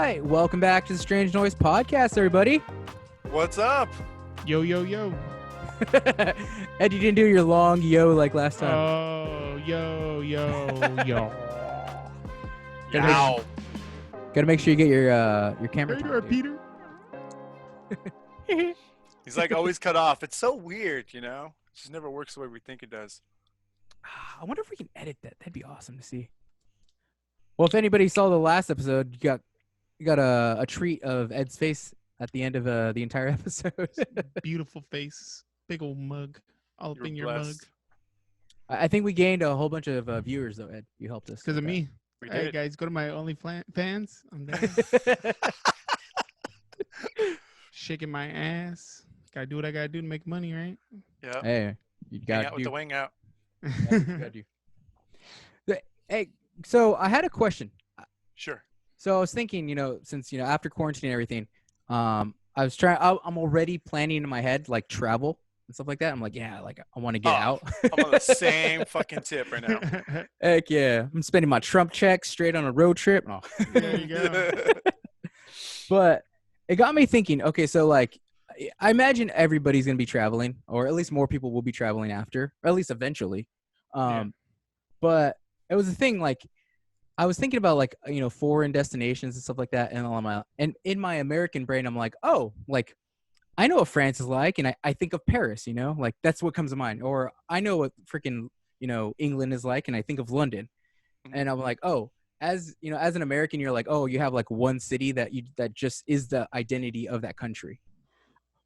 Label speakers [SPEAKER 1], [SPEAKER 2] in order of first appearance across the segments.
[SPEAKER 1] right, welcome back to the Strange Noise Podcast, everybody.
[SPEAKER 2] What's up?
[SPEAKER 3] Yo, yo, yo.
[SPEAKER 1] Ed, you didn't do your long yo like last time.
[SPEAKER 3] Oh, yo, yo, yo.
[SPEAKER 2] Yow.
[SPEAKER 1] Gotta make sure you get your camera.
[SPEAKER 3] Hey there, Peter.
[SPEAKER 2] He's like always cut off. It's so weird, you know? It just never works the way we think it does.
[SPEAKER 1] I wonder if we can edit that. That'd be awesome to see. Well, if anybody saw the last episode, you got a treat of Ed's face at the end of the entire episode.
[SPEAKER 3] Beautiful face. Big old mug. All up
[SPEAKER 2] You're
[SPEAKER 3] in your
[SPEAKER 2] blessed.
[SPEAKER 3] mug.
[SPEAKER 1] I think we gained a whole bunch of viewers, though, Ed. You helped us.
[SPEAKER 3] Because of
[SPEAKER 1] with
[SPEAKER 3] me.
[SPEAKER 2] We
[SPEAKER 3] Hey,
[SPEAKER 2] did.
[SPEAKER 3] guys, go to my OnlyFans. I'm there.
[SPEAKER 1] that.
[SPEAKER 3] Shaking my ass. Gotta do what I gotta do to make money, right?
[SPEAKER 2] Yeah.
[SPEAKER 1] Hey, you
[SPEAKER 2] Hang
[SPEAKER 1] got
[SPEAKER 2] out with the wing out.
[SPEAKER 1] Hey, so I had a question.
[SPEAKER 2] Sure.
[SPEAKER 1] So I was thinking, since after quarantine and everything, I'm already planning in my head like travel and stuff like that. I'm like, yeah, like I want to get out.
[SPEAKER 2] I'm on the same fucking tip right now.
[SPEAKER 1] Heck yeah, I'm spending my Trump checks straight on a road trip. Oh.
[SPEAKER 3] There you go.
[SPEAKER 1] But it got me thinking. Okay, so like, I imagine everybody's gonna be traveling, or at least more people will be traveling after, or at least eventually. But it was a thing. Like, I was thinking about like foreign destinations and stuff like that, and in my American brain, I'm like, oh, like I know what France is like, and I think of Paris. Like that's what comes to mind. Or I know what freaking England is like, and I think of London. And I'm like, oh, as an American, you're like, oh, you have like one city that just is the identity of that country.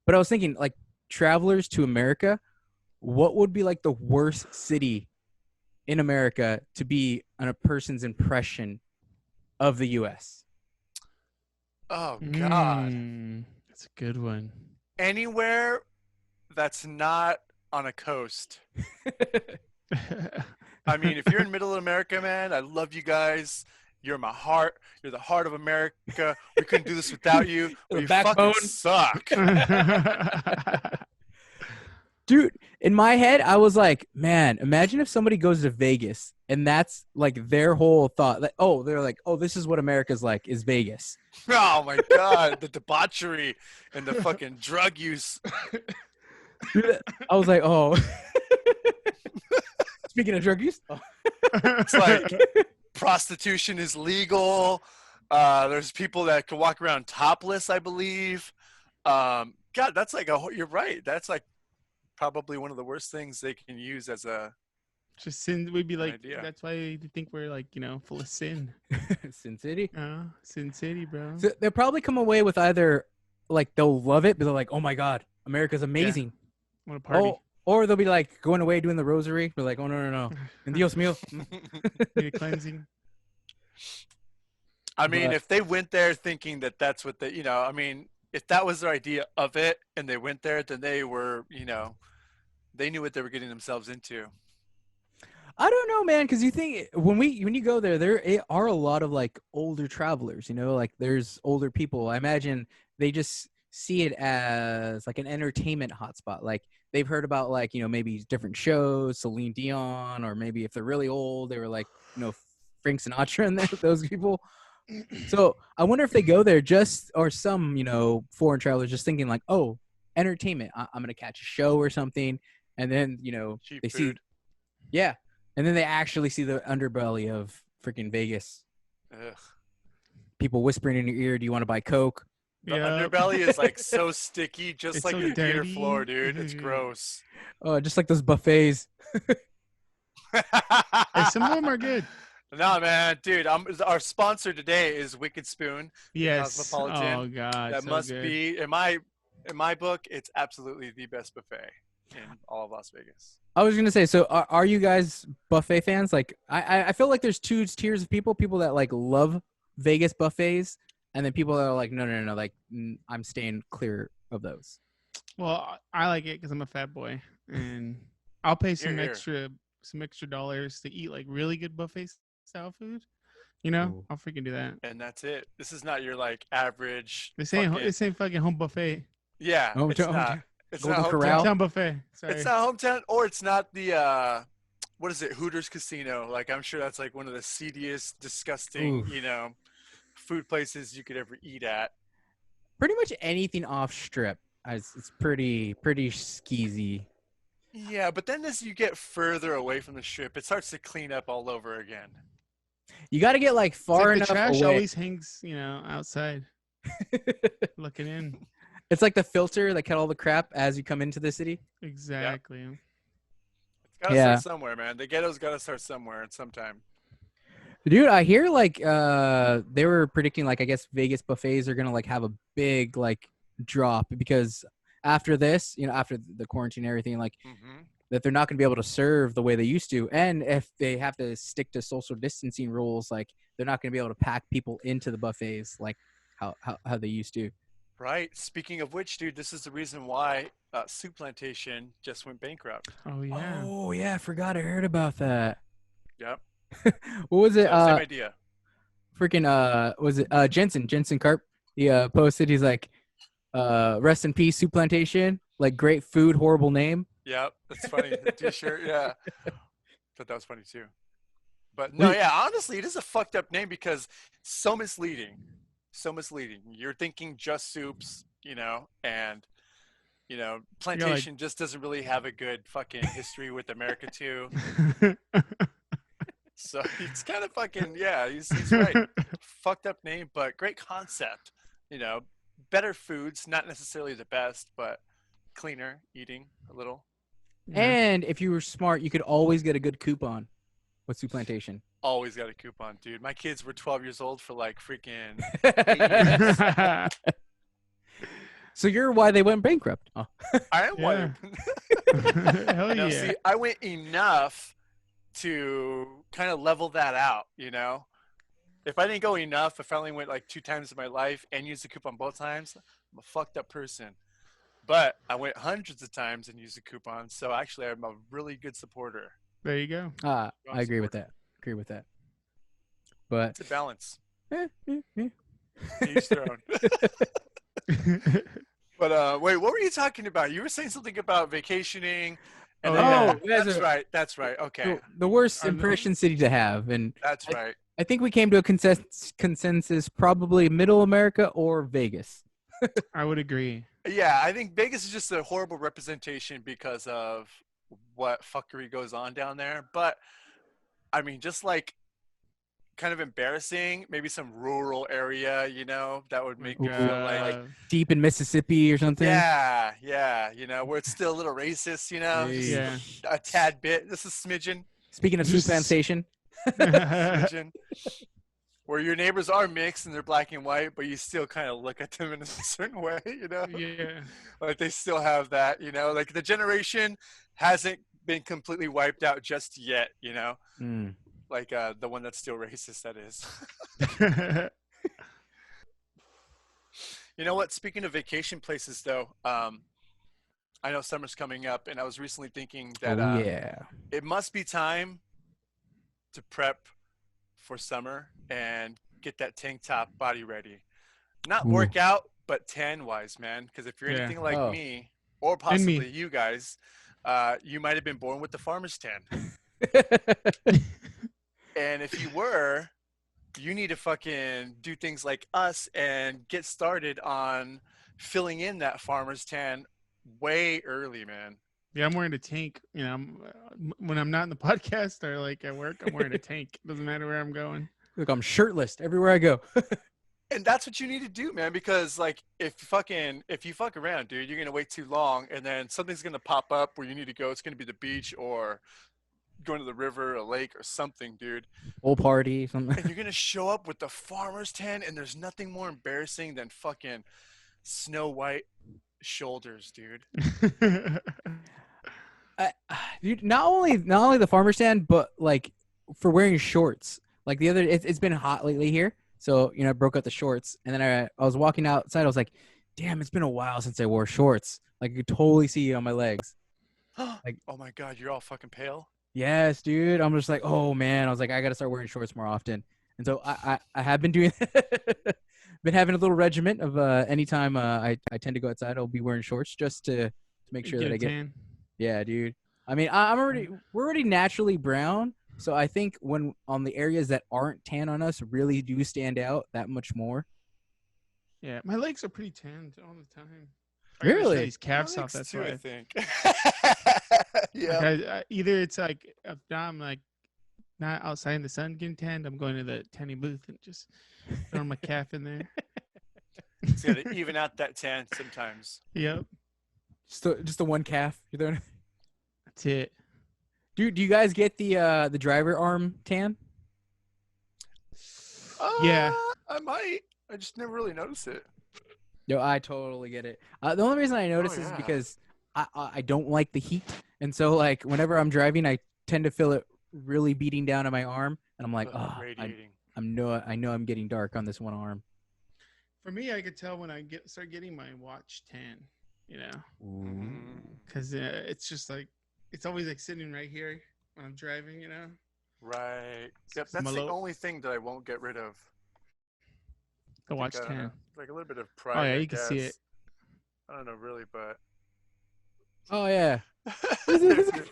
[SPEAKER 1] But I was thinking, like, travelers to America, what would be like the worst city in America to be on a person's impression of the U.S.?
[SPEAKER 2] Oh, God.
[SPEAKER 3] That's a good one.
[SPEAKER 2] Anywhere that's not on a coast. I mean, if you're in middle America, man, I love you guys. You're my heart. You're the heart of America. We couldn't do this without you.
[SPEAKER 1] The
[SPEAKER 2] You
[SPEAKER 1] backbone.
[SPEAKER 2] fucking suck.
[SPEAKER 1] Dude, in my head, I was like, man, imagine if somebody goes to Vegas and that's like their whole thought. Like, they're like, this is what America's like, is Vegas.
[SPEAKER 2] Oh, my God. The debauchery and the fucking drug use.
[SPEAKER 1] Dude, I was like, oh. Speaking of drug use. Oh.
[SPEAKER 2] It's like prostitution is legal. There's people that can walk around topless, I believe. God, that's like you're right. That's like probably one of the worst things they can use as a
[SPEAKER 3] Just sin. We'd be like,
[SPEAKER 2] idea.
[SPEAKER 3] that's why you think we're like, full of sin.
[SPEAKER 1] Sin City.
[SPEAKER 3] Sin City, bro.
[SPEAKER 1] So they'll probably come away with either like they'll love it, but they're like, oh my God, America's amazing.
[SPEAKER 3] What a party.
[SPEAKER 1] Or they'll be like going away doing the rosary. They're like, oh no. And Dios mío.
[SPEAKER 3] Need a cleansing.
[SPEAKER 2] I mean,
[SPEAKER 1] But-
[SPEAKER 2] if they went there thinking that that's what they, I mean, if that was their idea of it and they went there, then they were, they knew what they were getting themselves into.
[SPEAKER 1] I don't know, man, because you think when you go there are a lot of like older travelers, like there's older people. I imagine they just see it as like an entertainment hotspot. Like they've heard about like, maybe different shows, Celine Dion, or maybe if they're really old, they were like, Frank Sinatra and those people. So I wonder if they go there or some, foreign travelers just thinking like, oh, entertainment, I'm going to catch a show or something. And then,
[SPEAKER 2] Cheap
[SPEAKER 1] they
[SPEAKER 2] food.
[SPEAKER 1] see, yeah. And then they actually see the underbelly of freaking Vegas.
[SPEAKER 2] Ugh.
[SPEAKER 1] People whispering in your ear, do you want to buy Coke?
[SPEAKER 2] The
[SPEAKER 3] Yep.
[SPEAKER 2] underbelly is like so sticky, just
[SPEAKER 3] It's
[SPEAKER 2] like
[SPEAKER 3] so
[SPEAKER 2] the theater
[SPEAKER 3] dirty.
[SPEAKER 2] floor, dude. It's gross.
[SPEAKER 1] Oh, just like those buffets.
[SPEAKER 3] Hey, some of them are good.
[SPEAKER 2] No, man, dude. Our sponsor today is Wicked Spoon.
[SPEAKER 3] Yes.
[SPEAKER 2] Cosmopolitan.
[SPEAKER 3] Oh God.
[SPEAKER 2] That
[SPEAKER 3] so
[SPEAKER 2] must
[SPEAKER 3] good.
[SPEAKER 2] be in my book. It's absolutely the best buffet in all of Las Vegas.
[SPEAKER 1] I was gonna say, so are you guys buffet fans? Like, I feel like there's two tiers of people that like love Vegas buffets, and then people that are like, no, like I'm staying clear of those.
[SPEAKER 3] Well, I like it because I'm a fat boy, and I'll pay some
[SPEAKER 2] Here.
[SPEAKER 3] extra dollars to eat like really good buffet style food.
[SPEAKER 1] Ooh.
[SPEAKER 3] I'll freaking do that.
[SPEAKER 2] And that's it. This is not your like average.
[SPEAKER 3] This ain't fucking home buffet.
[SPEAKER 2] Yeah,
[SPEAKER 1] Hometown-
[SPEAKER 2] it's not. It's
[SPEAKER 1] Golden
[SPEAKER 2] not
[SPEAKER 1] Corral?
[SPEAKER 2] hometown.
[SPEAKER 3] Hometown buffet. Sorry.
[SPEAKER 2] It's not hometown, or it's not the what is it? Hooters Casino. Like I'm sure that's like one of the seediest, disgusting,
[SPEAKER 1] Oof.
[SPEAKER 2] food places you could ever eat at.
[SPEAKER 1] Pretty much anything off strip. It's pretty skeezy.
[SPEAKER 2] Yeah, but then as you get further away from the strip, it starts to clean up all over again.
[SPEAKER 1] You got to get like
[SPEAKER 3] It's
[SPEAKER 1] far
[SPEAKER 3] like the
[SPEAKER 1] enough
[SPEAKER 3] trash
[SPEAKER 1] away.
[SPEAKER 3] always hangs, outside looking in.
[SPEAKER 1] It's like the filter that cut all the crap as you come into the city.
[SPEAKER 3] Exactly.
[SPEAKER 2] It's got to start somewhere, man. The ghetto's got to start somewhere at some time.
[SPEAKER 1] Dude, I hear like they were predicting like I guess Vegas buffets are gonna like have a big like drop because after this, after the quarantine and everything, like that they're not gonna be able to serve the way they used to, and if they have to stick to social distancing rules, like they're not gonna be able to pack people into the buffets like how they used to.
[SPEAKER 2] Right. Speaking of which, dude, this is the reason why Soup Plantation just went bankrupt.
[SPEAKER 3] Oh yeah.
[SPEAKER 1] Oh yeah, I forgot. I heard about that.
[SPEAKER 2] Yep.
[SPEAKER 1] What was it?
[SPEAKER 2] So, same idea.
[SPEAKER 1] Freaking was it Jensen Karp? He posted. He's like, rest in peace, Soup Plantation. Like great food, horrible name.
[SPEAKER 2] Yep, that's funny. The T-shirt, yeah. Thought that was funny too. But no, yeah, honestly, it is a fucked up name because so misleading. So misleading. You're thinking just soups, and Plantation just doesn't really have a good fucking history with America too. So it's kind of fucking, yeah, he's right. Fucked up name, but great concept. Better foods, not necessarily the best, but cleaner eating a little.
[SPEAKER 1] And if you were smart, you could always get a good coupon with Soup Plantation.
[SPEAKER 2] Always got a coupon, dude. My kids were 12 years old for like freaking 8 years.
[SPEAKER 1] So you're why they went bankrupt. Oh.
[SPEAKER 2] I am why.
[SPEAKER 3] Hell yeah.
[SPEAKER 2] See, I went enough to kind of level that out, If I didn't go enough, if I only went like 2 times in my life and used the coupon both times, I'm a fucked up person. But I went hundreds of times and used the coupon, so actually I'm a really good supporter.
[SPEAKER 3] There you go.
[SPEAKER 1] I agree with that. But
[SPEAKER 2] it's a balance.
[SPEAKER 1] Each
[SPEAKER 2] their own. But wait, what were you talking about? You were saying something about vacationing. And that's right. Okay.
[SPEAKER 1] The worst impression city to have, and
[SPEAKER 2] that's right.
[SPEAKER 1] I think we came to a consensus, probably Middle America or Vegas.
[SPEAKER 3] I would agree.
[SPEAKER 2] Yeah, I think Vegas is just a horrible representation because of what fuckery goes on down there. But I mean, just like kind of embarrassing, maybe some rural area, that would make me feel like
[SPEAKER 1] deep in Mississippi or something.
[SPEAKER 2] Yeah, where it's still a little racist,
[SPEAKER 3] Yeah.
[SPEAKER 2] a tad bit. This is smidgen.
[SPEAKER 1] Speaking of Soup Plantation.
[SPEAKER 2] Smidgen. Where your neighbors are mixed and they're black and white, but you still kind of look at them in a certain way,
[SPEAKER 3] Yeah.
[SPEAKER 2] Like they still have that, like the generation hasn't been completely wiped out just yet, Like the one that's still racist, that is. You know what? Speaking of vacation places, though, I know summer's coming up, and I was recently thinking that it must be time to prep for summer and get that tank top body ready. Not work out, but tan-wise, man. Because if you're anything like me, or possibly you guys, you might have been born with the farmer's tan. And if you were, you need to fucking do things like us and get started on filling in that farmer's tan way early, man.
[SPEAKER 3] Yeah, I'm wearing a tank. When I'm not in the podcast or like at work, I'm wearing a tank. Doesn't matter where I'm going.
[SPEAKER 1] Look, I'm shirtless everywhere I go.
[SPEAKER 2] And that's what you need to do, man, because like if you fuck around, dude, you're gonna wait too long, and then something's gonna pop up where you need to go. It's gonna be the beach or going to the river, a lake, or something, dude.
[SPEAKER 1] Whole party, something.
[SPEAKER 2] And you're gonna show up with the farmer's tan, and there's nothing more embarrassing than fucking Snow White shoulders, dude.
[SPEAKER 1] Dude, not only the farmer's tan, but like for wearing shorts. Like the other, it's been hot lately here, so I broke out the shorts, and then I was walking outside. I was like, damn, it's been a while since I wore shorts. Like you could totally see it on my legs.
[SPEAKER 2] Like, oh my god, you're all fucking pale.
[SPEAKER 1] Yes, dude. I'm just like, oh man. I was like, I gotta start wearing shorts more often, and so I have been doing. Been having a little regiment of anytime I tend to go outside, I'll be wearing shorts just to make sure that I get.
[SPEAKER 3] Tan.
[SPEAKER 1] Yeah, dude. I mean, we're already naturally brown, So I think when on the areas that aren't tan on us really do stand out that much more.
[SPEAKER 3] Yeah, my legs are pretty tanned all the time. I gotta show
[SPEAKER 1] Really?
[SPEAKER 3] these calves
[SPEAKER 2] My
[SPEAKER 3] off.
[SPEAKER 2] legs
[SPEAKER 3] That's
[SPEAKER 2] too, I
[SPEAKER 3] why.
[SPEAKER 2] think.
[SPEAKER 3] Like
[SPEAKER 2] Yeah.
[SPEAKER 3] either it's like if now I'm like not outside in the sun getting tanned, I'm going to the tanning booth and just throwing my calf in there.
[SPEAKER 2] It's got to even out that tan sometimes.
[SPEAKER 3] Yep,
[SPEAKER 1] Just the one calf. You're throwing.
[SPEAKER 3] that's it.
[SPEAKER 1] Do you guys get the driver arm tan?
[SPEAKER 3] Yeah.
[SPEAKER 2] I might. I just never really noticed it.
[SPEAKER 1] No, I totally get it. The only reason I notice is
[SPEAKER 2] yeah.
[SPEAKER 1] because I don't like the heat, and so like whenever I'm driving, I tend to feel it really beating down on my arm, and I'm like, oh,
[SPEAKER 2] Radiating.
[SPEAKER 1] I know I'm getting dark on this one arm.
[SPEAKER 3] For me, I could tell when I start getting my watch tan, you know,
[SPEAKER 2] Mhm.
[SPEAKER 3] because it's just like it's always like sitting right here when I'm driving, you know.
[SPEAKER 2] Right. Yep.
[SPEAKER 3] It's
[SPEAKER 2] That's the
[SPEAKER 3] mellow.
[SPEAKER 2] only thing that I won't get rid of.
[SPEAKER 3] The watch
[SPEAKER 2] I don't know.
[SPEAKER 3] tan.
[SPEAKER 2] Like a little bit of pride.
[SPEAKER 3] Oh yeah,
[SPEAKER 2] I
[SPEAKER 3] you can see it.
[SPEAKER 2] guess. I don't know really, but.
[SPEAKER 1] Oh yeah,
[SPEAKER 2] There's
[SPEAKER 1] that's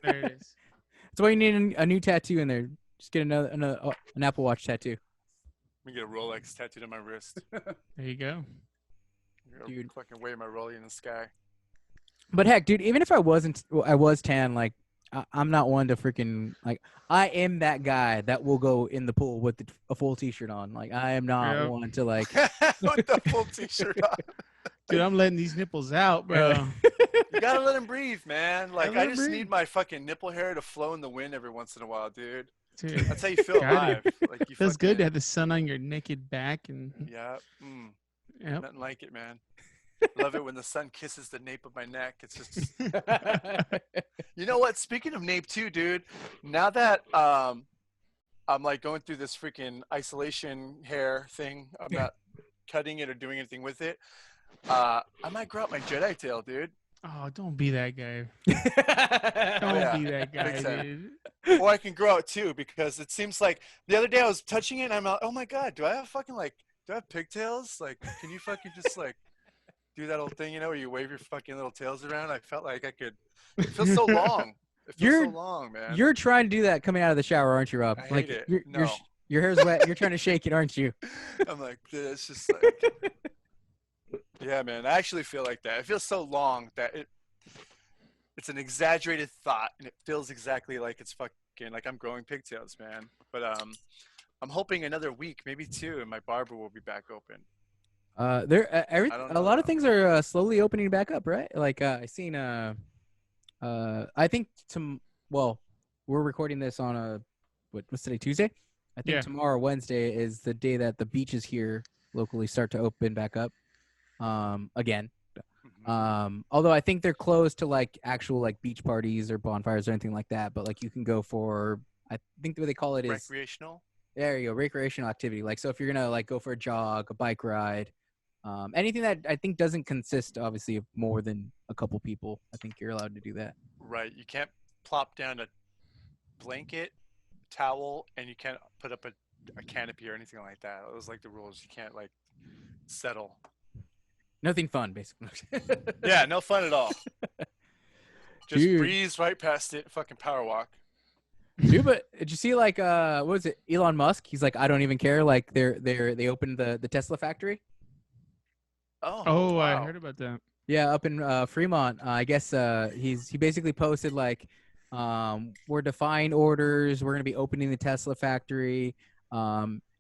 [SPEAKER 3] There it is.
[SPEAKER 1] why you need a new tattoo in there. Just get an Apple Watch tattoo.
[SPEAKER 2] Let me get a Rolex tattooed on my wrist.
[SPEAKER 3] There you go.
[SPEAKER 1] Dude.
[SPEAKER 2] Fucking wave my rollie in the sky.
[SPEAKER 1] But heck, dude, even if I was tan, like I'm not one to freaking like. I am that guy that will go in the pool with a full t-shirt on. Like I am not one to like.
[SPEAKER 2] With the full t-shirt on.
[SPEAKER 3] Dude, I'm letting these nipples out, bro.
[SPEAKER 2] You gotta let him breathe, man. Like
[SPEAKER 3] let
[SPEAKER 2] I
[SPEAKER 3] him
[SPEAKER 2] just
[SPEAKER 3] breathe.
[SPEAKER 2] need my fucking nipple hair to flow in the wind every once in a while, dude.
[SPEAKER 3] Dude,
[SPEAKER 2] That's how you feel
[SPEAKER 3] Got
[SPEAKER 2] alive. Like you
[SPEAKER 3] feels good to
[SPEAKER 2] fucking-
[SPEAKER 3] have the sun on your naked back and
[SPEAKER 2] Yeah.
[SPEAKER 3] yep.
[SPEAKER 2] Nothing like it, man. Love it when the sun kisses the nape of my neck. It's just You know what? Speaking of nape too, dude, now that I'm like going through this freaking isolation hair thing, I'm not cutting it or doing anything with it. I might grow out my Jedi tail, dude.
[SPEAKER 3] Oh, don't be that guy.
[SPEAKER 2] Oh,
[SPEAKER 3] Don't
[SPEAKER 2] yeah.
[SPEAKER 3] be that guy,
[SPEAKER 2] Big time.
[SPEAKER 3] dude.
[SPEAKER 2] Or I can grow it too, because it seems like the other day I was touching it and I'm like, oh my God, do I have pigtails? Like, can you fucking just like do that old thing, you know, where you wave your fucking little tails around? I felt like I could. It feels so long. It feels so long, man.
[SPEAKER 1] You're trying to do that coming out of the shower, aren't you, Rob?
[SPEAKER 2] I
[SPEAKER 1] Like
[SPEAKER 2] hate it. No.
[SPEAKER 1] your hair's wet. You're trying to shake it, aren't you?
[SPEAKER 2] I'm like, it's just like, yeah, man. I actually feel like that. It feels so long that it's an exaggerated thought, and it feels exactly like it's fucking like I'm growing pigtails, man. But I'm hoping another week, maybe two, and my barber will be back open.
[SPEAKER 1] A lot of things are slowly opening back up, right? Like I seen I think we're recording this on what's today, Tuesday? I think tomorrow, Wednesday, is the day that the beaches here locally start to open back up again. Although I think they're closed to like actual like beach parties or bonfires or anything like that, but like you can go for, I think what they call it is
[SPEAKER 2] recreational.
[SPEAKER 1] There you go, recreational activity. Like, so if you're gonna like go for a jog, a bike ride, anything that I think doesn't consist obviously of more than a couple people, I think you're allowed to do that.
[SPEAKER 2] Right. You can't plop down a blanket, towel, and you can't put up a canopy or anything like that. Those like the rules. You can't like settle.
[SPEAKER 1] Nothing fun, basically.
[SPEAKER 2] Yeah, no fun at all. Just
[SPEAKER 1] Dude.
[SPEAKER 2] breeze right past it, fucking power walk.
[SPEAKER 1] Dude, but did you see like what was it? Elon Musk? He's like, I don't even care. Like they opened the Tesla factory.
[SPEAKER 2] Oh, wow.
[SPEAKER 3] I heard about that.
[SPEAKER 1] Yeah, up in Fremont. I guess he basically posted like, we're defying orders. We're gonna be opening the Tesla factory.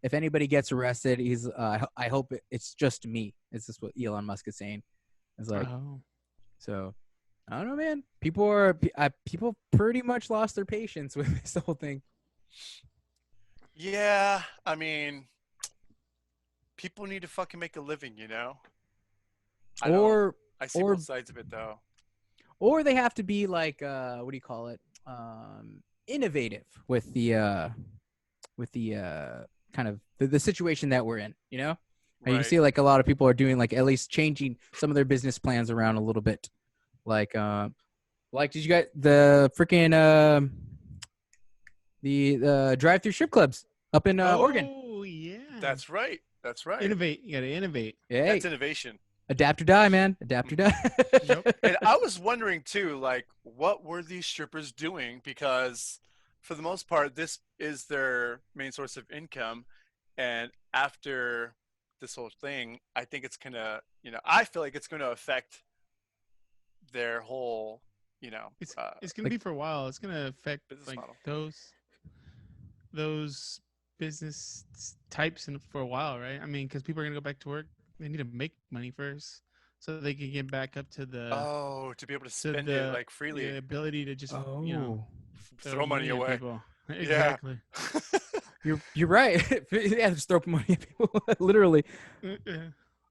[SPEAKER 1] If anybody gets arrested, he's I hope it's just me. Is this what Elon Musk is saying? It's like, so I don't know, man. People pretty much lost their patience with this whole thing.
[SPEAKER 2] Yeah, I mean, people need to fucking make a living, you know. I see both sides of it though.
[SPEAKER 1] Or they have to be like what do you call it? Innovative with the kind of the situation that we're in, you know? And you see like a lot of people are doing like at least changing some of their business plans around a little bit. Like did you guys the freaking the drive-through strip clubs up in Oregon?
[SPEAKER 3] Oh yeah.
[SPEAKER 2] That's right. That's right.
[SPEAKER 3] Innovate. You gotta innovate.
[SPEAKER 1] Yeah.
[SPEAKER 2] That's innovation.
[SPEAKER 1] Adapt or die, man. Adapt or die.
[SPEAKER 3] Yep.
[SPEAKER 2] And I was wondering too, like, what were these strippers doing? Because for the most part, this is their main source of income. And after this whole thing, I think it's gonna, I feel like it's gonna affect their whole,
[SPEAKER 3] It's gonna
[SPEAKER 1] like
[SPEAKER 3] be for a while. It's gonna affect
[SPEAKER 2] business
[SPEAKER 3] like
[SPEAKER 2] model.
[SPEAKER 3] those business types for a while, right? I mean, because people are gonna go back to work. They need to make money first, so they can get back up to
[SPEAKER 2] Oh, to be able to spend it like freely,
[SPEAKER 3] ability to just
[SPEAKER 1] Oh,
[SPEAKER 3] throw
[SPEAKER 2] throw money
[SPEAKER 3] money at
[SPEAKER 2] away.
[SPEAKER 3] people.
[SPEAKER 2] Yeah.
[SPEAKER 3] Exactly.
[SPEAKER 1] you're right. Yeah, just throw money at people, literally.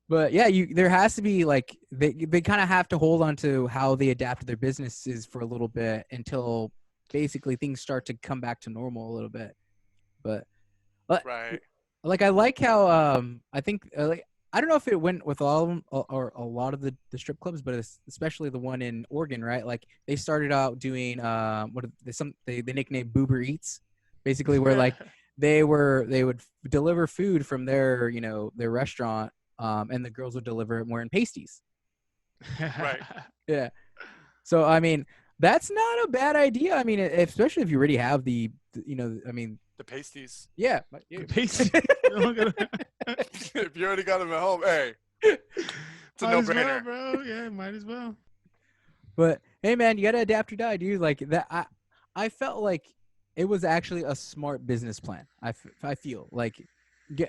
[SPEAKER 1] But yeah, there has to be like they kind of have to hold on to how they adapted their businesses for a little bit until basically things start to come back to normal a little bit. But
[SPEAKER 2] Right.
[SPEAKER 1] like I like how I think like I don't know if it went with all of them or a lot of the strip clubs, but especially the one in Oregon, right? Like they started out doing they nicknamed Boober Eats, basically where like they would deliver food from their their restaurant, and the girls would deliver it wearing pasties.
[SPEAKER 2] Right.
[SPEAKER 1] Yeah. So I mean that's not a bad idea. I mean, especially if you already have the I mean.
[SPEAKER 2] The pasties.
[SPEAKER 1] Yeah.
[SPEAKER 3] Pasties.
[SPEAKER 2] If you already got them at home, hey, it's a
[SPEAKER 3] Might as
[SPEAKER 2] no-brainer.
[SPEAKER 3] well, bro. Yeah, might as well.
[SPEAKER 1] But hey, man, you gotta adapt or die, dude. Like that, I felt like it was actually a smart business plan. I feel like,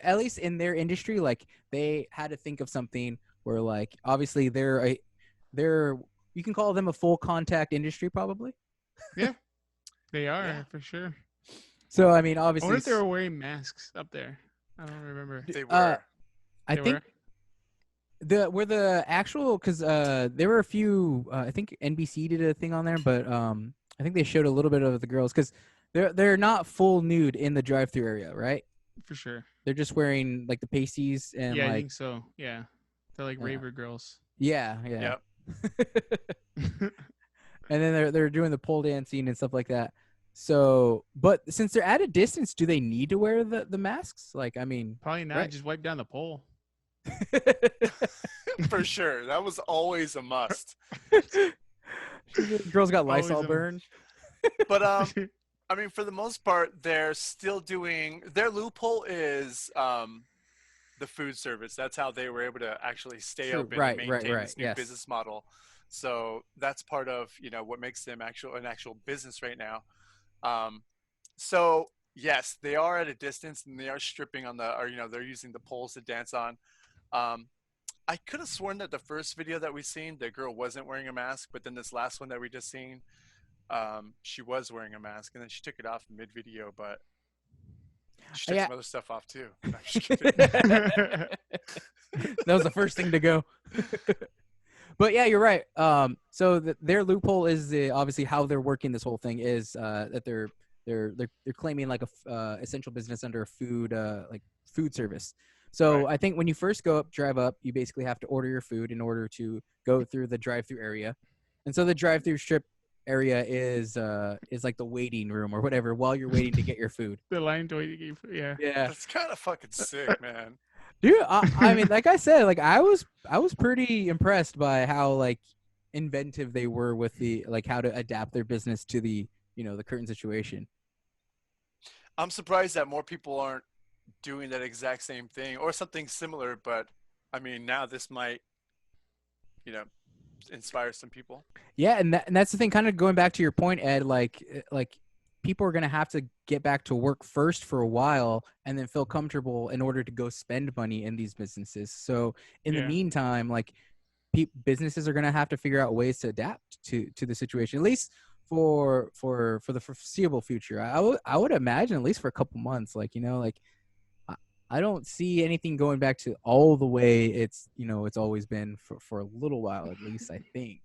[SPEAKER 1] at least in their industry, like they had to think of something where, like, obviously they're you can call them a full contact industry, probably.
[SPEAKER 3] Yeah, they are
[SPEAKER 2] Yeah.
[SPEAKER 3] for sure.
[SPEAKER 1] So I mean,
[SPEAKER 3] I
[SPEAKER 1] obviously,
[SPEAKER 3] wonder if they were wearing masks up there. I don't remember.
[SPEAKER 2] They were.
[SPEAKER 1] I
[SPEAKER 3] They
[SPEAKER 1] think the actual because there were a few. I think NBC did a thing on there, but I think they showed a little bit of the girls because they're not full nude in the drive-through area, right?
[SPEAKER 3] For sure.
[SPEAKER 1] They're just wearing like the pasties and
[SPEAKER 3] Yeah, I
[SPEAKER 1] like
[SPEAKER 3] think so. Yeah, they're like
[SPEAKER 1] Yeah.
[SPEAKER 3] raver girls.
[SPEAKER 1] yeah.
[SPEAKER 2] Yep.
[SPEAKER 1] And then they're doing the pole dancing and stuff like that. So, but since they're at a distance, do they need to wear the masks? Like, I mean,
[SPEAKER 3] Probably not.
[SPEAKER 1] Right.
[SPEAKER 3] Just wipe down the pole.
[SPEAKER 2] For sure. That was always a must.
[SPEAKER 1] Girls got
[SPEAKER 3] Always
[SPEAKER 1] Lysol
[SPEAKER 3] a-
[SPEAKER 1] burn.
[SPEAKER 2] But I mean, for the most part, they're still doing their loophole is the food service. That's how they were able to actually stay
[SPEAKER 1] True.
[SPEAKER 2] open
[SPEAKER 1] Right,
[SPEAKER 2] and
[SPEAKER 1] right,
[SPEAKER 2] maintain
[SPEAKER 1] right.
[SPEAKER 2] this new
[SPEAKER 1] Yes.
[SPEAKER 2] business model. So that's part of what makes them an actual business right now. So yes, they are at a distance and they are stripping on they're using the poles to dance on. I could have sworn that the first video that we seen, the girl wasn't wearing a mask, but then this last one that we just seen, she was wearing a mask and then she took it off mid-video, but she took
[SPEAKER 1] Yeah.
[SPEAKER 2] some other stuff off too. No, I'm just kidding.
[SPEAKER 1] That was the first thing to go. But yeah, you're right. So their loophole is obviously how they're working this whole thing is that they're claiming like a essential business under a food service. So
[SPEAKER 2] Right.
[SPEAKER 1] I think when you first drive up, you basically have to order your food in order to go through the drive-through area, and so the drive-through strip area is like the waiting room or whatever while you're waiting to get your food.
[SPEAKER 3] The line to wait. Yeah.
[SPEAKER 1] Yeah.
[SPEAKER 2] That's kind of fucking sick, man.
[SPEAKER 1] Dude, I mean, like I said, like I was pretty impressed by how like inventive they were with the like how to adapt their business to the the current situation.
[SPEAKER 2] I'm surprised that more people aren't doing that exact same thing or something similar, but I mean, now this might, inspire some people.
[SPEAKER 1] Yeah, and that's the thing. Kind of going back to your point, Ed. Like people are gonna have to get back to work first for a while, and then feel comfortable in order to go spend money in these businesses. So in the
[SPEAKER 3] Yeah.
[SPEAKER 1] meantime, like businesses are gonna have to figure out ways to adapt to the situation, at least for the foreseeable future. I would imagine at least for a couple months. Like like I don't see anything going back to all the way it's it's always been for a little while at least. I think.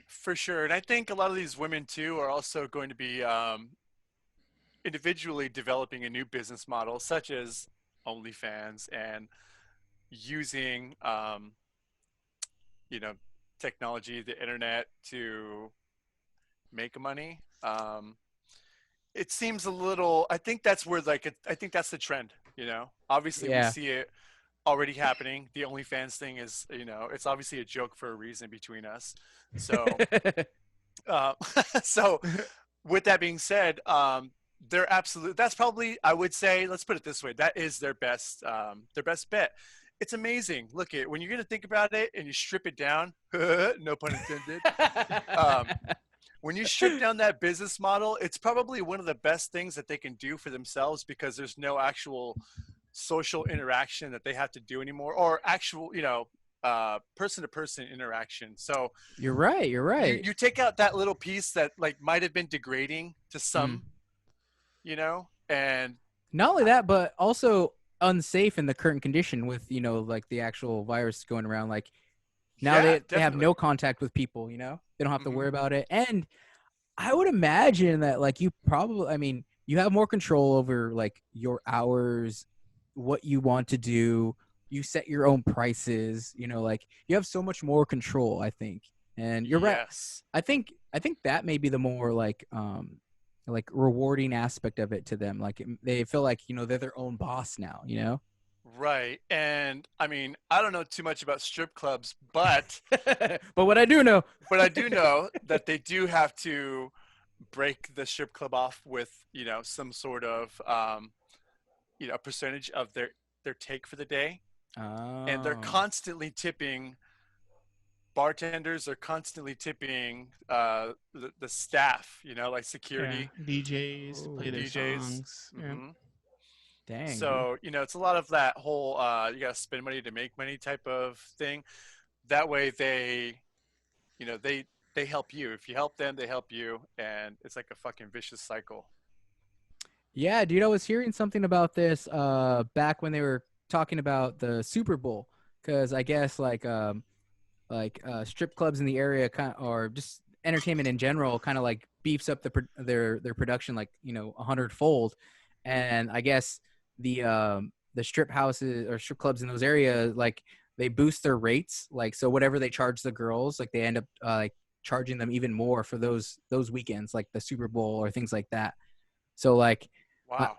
[SPEAKER 2] For sure. And I think a lot of these women too are also going to be individually developing a new business model, such as OnlyFans and using, technology, the internet to make money. It seems a little, I think that's where I think that's the trend, obviously
[SPEAKER 1] Yeah.
[SPEAKER 2] we see it already happening. The OnlyFans thing is, it's obviously a joke for a reason between us. So, so with that being said, they're absolute. That's probably, I would say, let's put it this way, that is their best bet. It's amazing. Look at when you're gonna think about it and you strip it down. No pun intended. When you strip down that business model, it's probably one of the best things that they can do for themselves because there's no actual social interaction that they have to do anymore, or actual, person-to-person interaction. So
[SPEAKER 1] You're right. You're right.
[SPEAKER 2] you take out that little piece that like might have been degrading to some, and
[SPEAKER 1] Not only that, but also unsafe in the current condition with, like the actual virus going around. Like now they have
[SPEAKER 2] definitely.
[SPEAKER 1] no contact with people, they don't have to worry about it. And I would imagine that like you have more control over like your hours, what you want to do. You set your own prices, like you have so much more control, I think. And you're right.
[SPEAKER 2] Yes.
[SPEAKER 1] I think that may be the more like rewarding aspect of it to them. Like they feel like, they're their own boss now,
[SPEAKER 2] Right. And I mean, I don't know too much about strip clubs, but
[SPEAKER 1] but what I do know
[SPEAKER 2] that they do have to break the strip club off with, some sort of percentage of their take for the day. And they're constantly tipping bartenders, they're constantly tipping the staff, like security,
[SPEAKER 3] DJs, play their
[SPEAKER 2] DJs.
[SPEAKER 3] songs. Yeah.
[SPEAKER 2] Mhm.
[SPEAKER 1] Dang.
[SPEAKER 2] So, it's a lot of that whole you got to spend money to make money type of thing. That way they help you. If you help them, they help you. And it's like a fucking vicious cycle.
[SPEAKER 1] Yeah, dude, I was hearing something about this back when they were talking about the Super Bowl, because I guess like strip clubs in the area or just entertainment in general kind of like beefs up their production like 100-fold. And I guess the strip houses or strip clubs in those areas, like they boost their rates, like so whatever they charge the girls, like they end up like charging them even more for those weekends, like the Super Bowl or things like that. So like
[SPEAKER 2] Wow.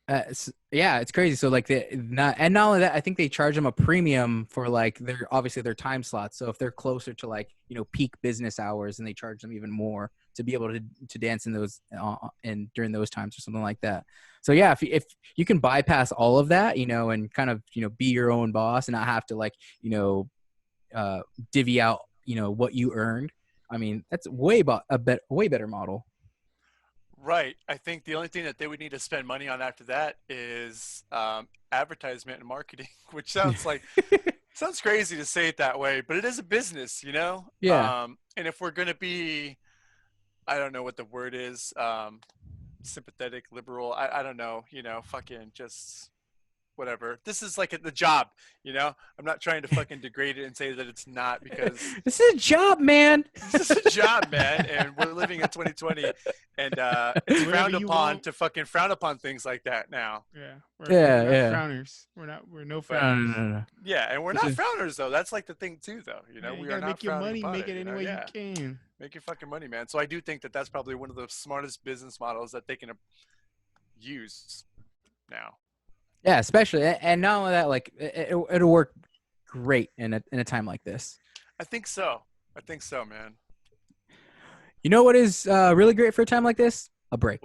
[SPEAKER 1] it's crazy. So like not only that, I think they charge them a premium for like their time slots. So if they're closer to like peak business hours, and they charge them even more to be able to dance in those and during those times or something like that. So yeah, if you can bypass all of that, and kind of be your own boss and not have to like divvy out what you earned. I mean, that's way better model.
[SPEAKER 2] Right. I think the only thing that they would need to spend money on after that is advertisement and marketing, which sounds crazy to say it that way, but it is a business,
[SPEAKER 1] Yeah.
[SPEAKER 2] And if we're going to be, I don't know what the word is, sympathetic, liberal, I don't know, fucking just whatever. This is like the job, I'm not trying to fucking degrade it and say that it's not, because
[SPEAKER 1] this is a job, man.
[SPEAKER 2] this is a job, man, and we're living in 2020, and it's frowned upon to fucking frown upon things like that now.
[SPEAKER 3] Yeah.
[SPEAKER 1] Yeah,
[SPEAKER 3] We're
[SPEAKER 1] yeah.
[SPEAKER 3] not frowners. We're no frowners.
[SPEAKER 1] No.
[SPEAKER 2] Yeah, and we're not frowners though. That's like the thing too, though.
[SPEAKER 3] You
[SPEAKER 2] We
[SPEAKER 3] gotta
[SPEAKER 2] are not
[SPEAKER 3] make your money,
[SPEAKER 2] upon
[SPEAKER 3] make it any way you can.
[SPEAKER 2] Make your fucking money, man. So I do think that that's probably one of the smartest business models that they can use now.
[SPEAKER 1] Yeah, especially, and not only that, like it'll work great in a time like this.
[SPEAKER 2] I think so, man.
[SPEAKER 1] You know what is really great for a time like this? A break.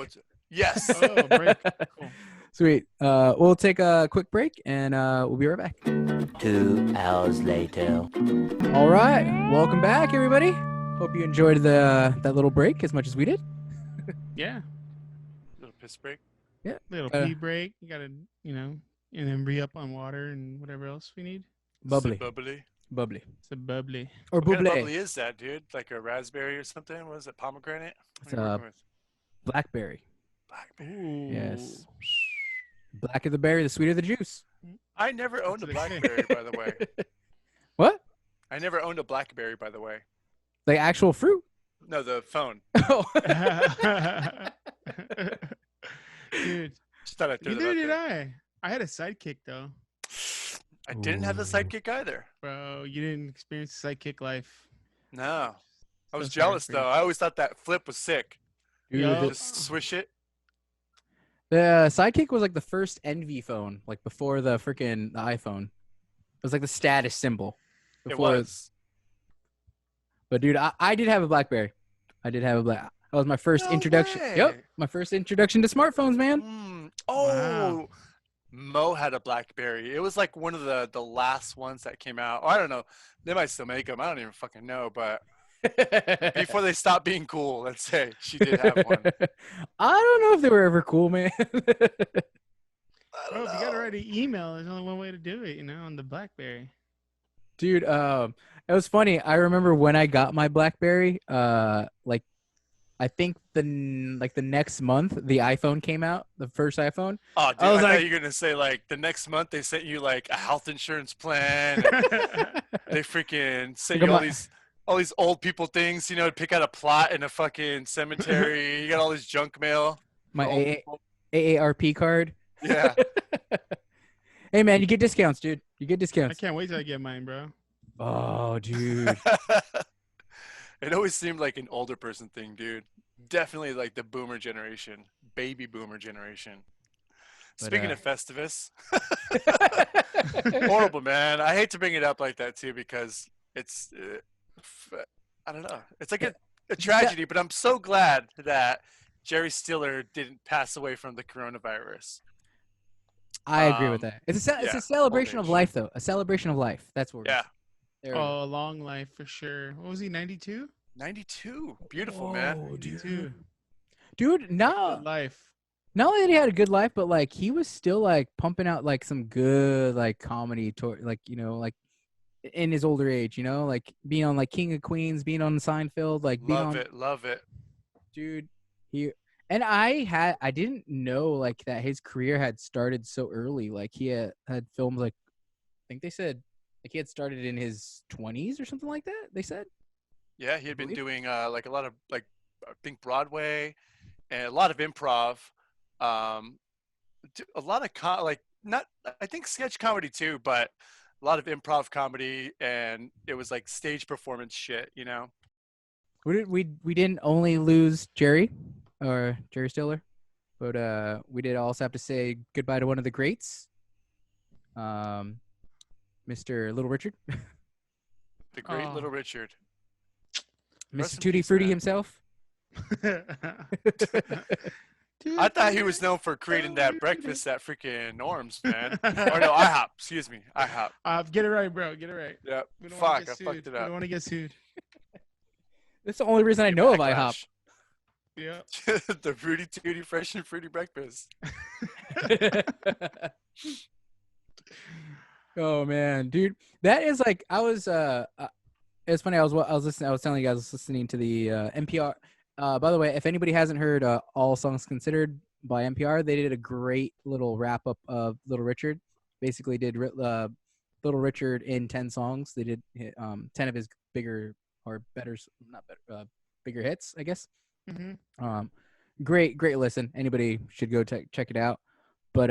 [SPEAKER 2] Yes.
[SPEAKER 3] Oh, break. Cool.
[SPEAKER 1] Sweet. We'll take a quick break, and we'll be right back.
[SPEAKER 4] 2 hours later.
[SPEAKER 1] All right, welcome back, everybody. Hope you enjoyed that little break as much as we did.
[SPEAKER 3] Yeah.
[SPEAKER 2] Little piss break.
[SPEAKER 1] Yeah.
[SPEAKER 3] Little pee break. You gotta, and then re-up on water and whatever else we need.
[SPEAKER 1] Bubbly.
[SPEAKER 2] Bubbly.
[SPEAKER 3] It's a bubbly.
[SPEAKER 1] Or
[SPEAKER 2] What kind of
[SPEAKER 1] bubbly.
[SPEAKER 2] bubbly is that, dude? Like a raspberry or something? What is it? Pomegranate?
[SPEAKER 1] It's
[SPEAKER 2] What are you working with?
[SPEAKER 1] Blackberry.
[SPEAKER 2] Blackberry.
[SPEAKER 3] Ooh.
[SPEAKER 1] Yes. Blacker the berry, the sweeter the juice.
[SPEAKER 2] I never owned a
[SPEAKER 3] That's what they say.
[SPEAKER 2] Blackberry, by the way.
[SPEAKER 1] What?
[SPEAKER 2] I never owned a Blackberry, by the way.
[SPEAKER 1] Like actual fruit?
[SPEAKER 2] No, the phone.
[SPEAKER 1] Oh.
[SPEAKER 3] Dude,
[SPEAKER 2] Just thought I'd throw that
[SPEAKER 3] neither
[SPEAKER 2] out
[SPEAKER 3] did
[SPEAKER 2] there.
[SPEAKER 3] I had a sidekick though.
[SPEAKER 2] I didn't have the sidekick either.
[SPEAKER 3] Bro, you didn't experience the sidekick life.
[SPEAKER 2] No. I was
[SPEAKER 3] So sorry
[SPEAKER 2] jealous,
[SPEAKER 3] for you.
[SPEAKER 2] though. I always thought that flip was sick.
[SPEAKER 1] Dude,
[SPEAKER 3] Yo.
[SPEAKER 2] Just swish it.
[SPEAKER 1] the Sidekick was like the first Envy phone, like before the freaking iPhone. It was like the status symbol.
[SPEAKER 2] It
[SPEAKER 1] Before,
[SPEAKER 2] was.
[SPEAKER 1] But dude, I did have a Blackberry. I did have a That was my first
[SPEAKER 2] No
[SPEAKER 1] introduction.
[SPEAKER 2] way.
[SPEAKER 1] Yep, my first introduction to smartphones, man.
[SPEAKER 2] Oh, Mo had a Blackberry. It was like one of the last ones that came out. Oh, I don't know. They might still make them. I don't even fucking know. But before they stopped being cool, let's say she did have one.
[SPEAKER 1] I don't know if they were ever cool, man.
[SPEAKER 2] I
[SPEAKER 3] Bro,
[SPEAKER 2] don't
[SPEAKER 3] if you got to
[SPEAKER 2] know.
[SPEAKER 3] write an email, there's only one way to do it, on the BlackBerry.
[SPEAKER 1] Dude, it was funny. I remember when I got my BlackBerry, like I think the next month the iPhone came out, the first iPhone.
[SPEAKER 2] Oh, dude,
[SPEAKER 1] I
[SPEAKER 2] I,
[SPEAKER 1] was
[SPEAKER 2] thought
[SPEAKER 1] like,
[SPEAKER 2] you were gonna say like the next month they sent you like a health insurance plan. And they freaking sent
[SPEAKER 1] Look
[SPEAKER 2] you
[SPEAKER 1] at
[SPEAKER 2] all these old people things, to pick out a plot in a fucking cemetery. You got all this junk mail.
[SPEAKER 1] my
[SPEAKER 2] for old people.
[SPEAKER 1] AARP card.
[SPEAKER 2] Yeah.
[SPEAKER 1] Hey man, you get discounts, dude. You get
[SPEAKER 3] I
[SPEAKER 1] discounts.
[SPEAKER 3] can't wait till I get mine, bro.
[SPEAKER 1] Oh, dude.
[SPEAKER 2] It always seemed like an older person thing, dude. Definitely like the boomer generation, baby boomer generation.
[SPEAKER 1] But,
[SPEAKER 2] Speaking of Festivus, horrible, man. I hate to bring it up like that too because it's, I don't know. It's like a tragedy, but I'm so glad that Jerry Stiller didn't pass away from the coronavirus.
[SPEAKER 1] I agree with that. It's a celebration
[SPEAKER 2] old
[SPEAKER 1] of
[SPEAKER 2] age.
[SPEAKER 1] life, though. A celebration of life. That's what.
[SPEAKER 2] Yeah.
[SPEAKER 1] There we go.
[SPEAKER 3] Oh, a long life for sure. What was he, 92?
[SPEAKER 2] 92. Beautiful, man.
[SPEAKER 1] Whoa,
[SPEAKER 3] 92.
[SPEAKER 1] Dude, no.
[SPEAKER 3] Good life.
[SPEAKER 1] Not only that he had a good life, but like he was still like pumping out like some good like comedy, like like in his older age, like being on like King of Queens, being on Seinfeld, like being on.
[SPEAKER 2] Love it.
[SPEAKER 1] Dude, I didn't know like that his career had started so early. Like he had films like I think they said like he had started in his 20s or something like that. They said.
[SPEAKER 2] Yeah, he had been doing like a lot of like I think Broadway and a lot of improv, a lot of like not I think sketch comedy too, but a lot of improv comedy and it was like stage performance shit,
[SPEAKER 1] We didn't only lose Jerry Stiller, but we did also have to say goodbye to one of the greats, Mr. Little Richard,
[SPEAKER 2] The great Little Richard. Rest
[SPEAKER 1] Mr.
[SPEAKER 2] in
[SPEAKER 1] Tutti
[SPEAKER 2] peace,
[SPEAKER 1] Frutti
[SPEAKER 2] man.
[SPEAKER 1] himself.
[SPEAKER 2] I thought he was known for creating that breakfast at freaking Norm's, man. Or no, IHOP. Excuse me, IHOP.
[SPEAKER 3] Get it right, bro. Get it right.
[SPEAKER 2] Yep.
[SPEAKER 3] We don't wanna
[SPEAKER 2] Fuck,
[SPEAKER 3] get
[SPEAKER 2] I
[SPEAKER 3] sued.
[SPEAKER 2] fucked it
[SPEAKER 3] We
[SPEAKER 2] up.
[SPEAKER 3] don't want to get sued.
[SPEAKER 1] That's the only reason I know of IHOP.
[SPEAKER 3] Yeah.
[SPEAKER 2] The Fruity Tooty Fresh and Fruity Breakfast.
[SPEAKER 1] Oh man, dude, that is like I was. It's funny. I was listening. I was telling you guys I was listening to the NPR. By the way, if anybody hasn't heard All Songs Considered by NPR, they did a great little wrap up of Little Richard. Basically, did Little Richard in 10 songs. They did 10 of his bigger or better, not better, bigger hits, I guess.
[SPEAKER 3] Mm-hmm.
[SPEAKER 1] Great listen. Anybody should go check it out. But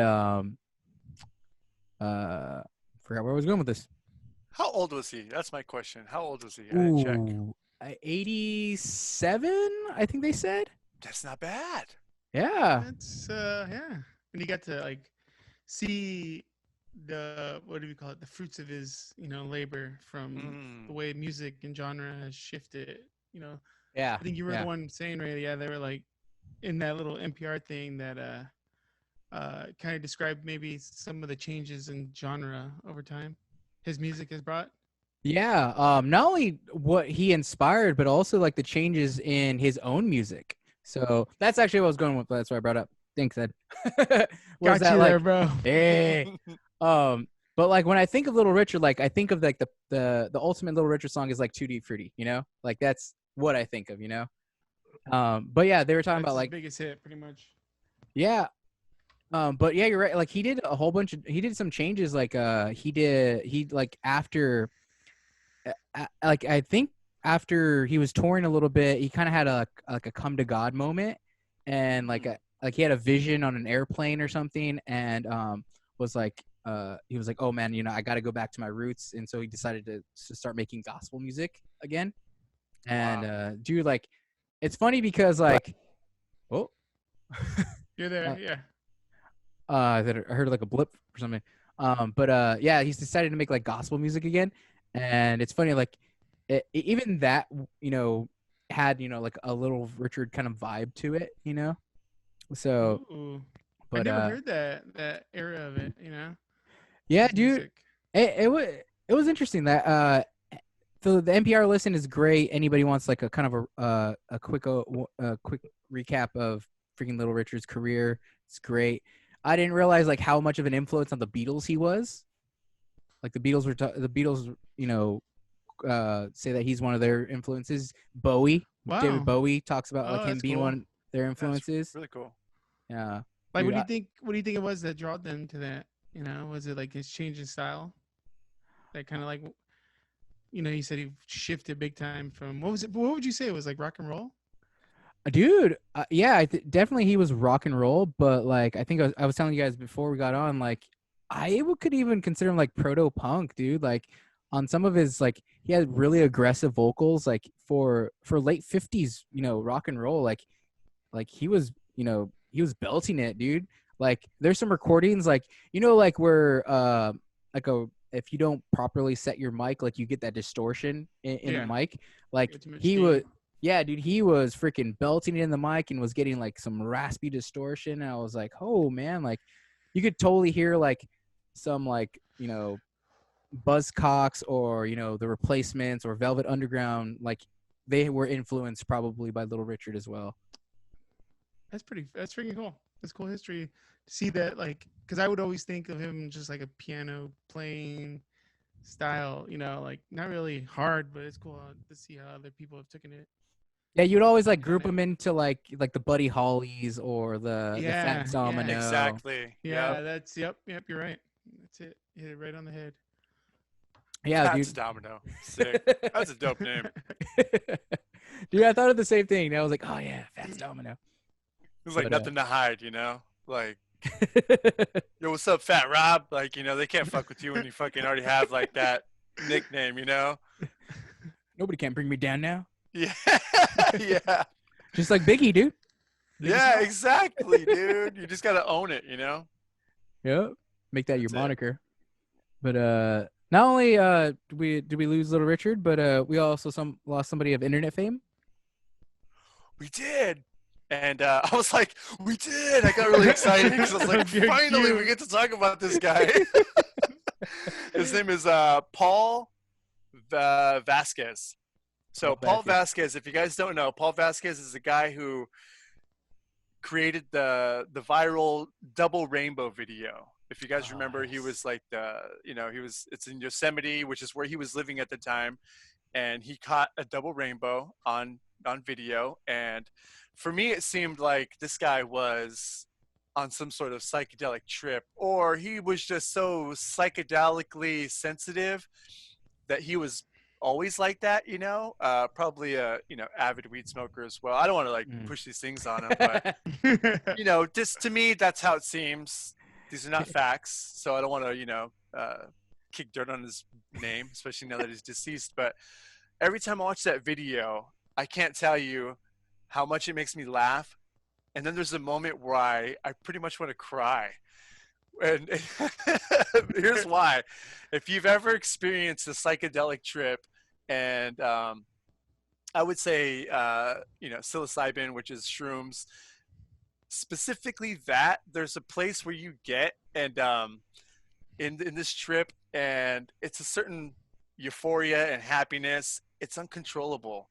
[SPEAKER 1] forgot where I was going with this.
[SPEAKER 2] How old was he? That's my question. How old was he? I didn't check.
[SPEAKER 1] 87, I think they said.
[SPEAKER 2] That's not bad.
[SPEAKER 1] Yeah.
[SPEAKER 3] That's yeah. And you got to like see the what do we call it? The fruits of his labor from the way music and genre has shifted.
[SPEAKER 1] Yeah.
[SPEAKER 3] I think you were the one saying, Ray. Yeah, they were like in that little NPR thing that kind of described maybe some of the changes in genre over time his music has brought.
[SPEAKER 1] Yeah. Not only what he inspired, but also like the changes in his own music. So that's actually what I was going with. That's why I brought up. Thanks, Ed.
[SPEAKER 3] Got you there, bro.
[SPEAKER 1] Hey. But like when I think of Little Richard, like I think of like the ultimate Little Richard song is like Tutti Frutti, like that's what I think of, But yeah, they were talking about like
[SPEAKER 3] biggest hit, pretty much.
[SPEAKER 1] Yeah. But yeah, you're right. Like he did he did some changes. Like after, like I think after he was touring a little bit, he kind of had a come to God moment, and like he had a vision on an airplane or something, and was like he was like, oh man, I got to go back to my roots, and so he decided to start making gospel music again. And dude, like it's funny because like, oh,
[SPEAKER 3] you're there, yeah.
[SPEAKER 1] That I heard like a blip or something. But yeah, he's decided to make like gospel music again, and it's funny like even that had, like a little Richard kind of vibe to it, So,
[SPEAKER 3] Ooh. I
[SPEAKER 1] but
[SPEAKER 3] never heard that era of it.
[SPEAKER 1] yeah,
[SPEAKER 3] His
[SPEAKER 1] dude,
[SPEAKER 3] music.
[SPEAKER 1] it was interesting that so the NPR listen is great. Anybody wants like a kind of a quick recap of freaking Little Richard's career, it's great. I didn't realize like how much of an influence on the Beatles he was. Like the Beatles say that he's one of their influences. Bowie, David
[SPEAKER 3] Wow.
[SPEAKER 1] Bowie talks about like
[SPEAKER 3] Oh,
[SPEAKER 1] him
[SPEAKER 3] that's
[SPEAKER 1] being
[SPEAKER 3] cool.
[SPEAKER 1] one of their
[SPEAKER 2] That's
[SPEAKER 1] influences.
[SPEAKER 2] really cool.
[SPEAKER 1] Yeah.
[SPEAKER 3] Like,
[SPEAKER 1] Dude,
[SPEAKER 3] what do you think it was that drew them to that? Was it like his change in style? That kind of like, you said he shifted big time from what was it? What would you say it was like rock and roll?
[SPEAKER 1] Dude, yeah, definitely he was rock and roll, but like I think I was telling you guys before we got on, like could even consider him like proto punk, dude. Like on some of his like he had really aggressive vocals, like for late 50s, rock and roll, like he was belting it, dude. Like there's some recordings, like like where like if you don't properly set your mic, like you get that distortion in
[SPEAKER 3] Yeah.
[SPEAKER 1] a mic, like
[SPEAKER 3] Get too much
[SPEAKER 1] he
[SPEAKER 3] gain.
[SPEAKER 1] was. Yeah, dude, he was freaking belting it in the mic and was getting like some raspy distortion. And I was like, oh man, like you could totally hear like some like, Buzzcocks or, the Replacements or Velvet Underground. Like they were influenced probably by Little Richard as well.
[SPEAKER 3] That's freaking cool. That's cool history to see that, like, because I would always think of him just like a piano playing style, like not really hard, but it's cool to see how other people have taken it.
[SPEAKER 1] Yeah, you'd always like
[SPEAKER 3] Done
[SPEAKER 1] group
[SPEAKER 3] it.
[SPEAKER 1] them into like the Buddy Hollies or the
[SPEAKER 3] Yeah,
[SPEAKER 1] Fats Domino.
[SPEAKER 3] yeah.
[SPEAKER 2] Exactly.
[SPEAKER 3] Yeah, that's yep, you're right. That's it. You hit it right on the head.
[SPEAKER 1] Yeah,
[SPEAKER 2] That's
[SPEAKER 1] dude.
[SPEAKER 2] Domino. Sick. That's a dope name.
[SPEAKER 1] Dude, I thought of the same thing. I was like, oh yeah, Fats Domino.
[SPEAKER 2] It's like
[SPEAKER 1] But,
[SPEAKER 2] nothing to hide, Like, yo, what's up, Fat Rob? Like, they can't fuck with you when you fucking already have like that nickname,
[SPEAKER 1] Nobody can bring me down now.
[SPEAKER 2] Yeah. Yeah.
[SPEAKER 1] Just like Biggie, dude.
[SPEAKER 2] Yeah, exactly, dude. You just gotta own it,
[SPEAKER 1] Yep. Make that your
[SPEAKER 2] That's it.
[SPEAKER 1] moniker. But not only did we lose Little Richard, but we also lost somebody of internet fame.
[SPEAKER 2] We did. And I was like, we did. I got really excited because I was like,
[SPEAKER 3] You're
[SPEAKER 2] finally,
[SPEAKER 3] cute.
[SPEAKER 2] we get to talk about this guy. His name is Paul Vasquez. So Paul Vasquez, if you guys don't know, Paul Vasquez is a guy who created the viral double rainbow video. If you guys remember, he was like it's in Yosemite, which is where he was living at the time. And he caught a double rainbow on video. And for me, it seemed like this guy was on some sort of psychedelic trip, or he was just so psychedelically sensitive that he was always like that, probably a, avid weed smoker as well. I don't want to like push these things on him, but just to me, that's how it seems. These are not facts. So I don't want to, kick dirt on his name, especially now that he's deceased. But every time I watch that video, I can't tell you how much it makes me laugh. And then there's a moment where I pretty much want to cry. And here's why. If you've ever experienced a psychedelic trip, and I would say, psilocybin, which is shrooms, specifically that, there's a place where you get, and in this trip, and it's a certain euphoria and happiness. It's uncontrollable.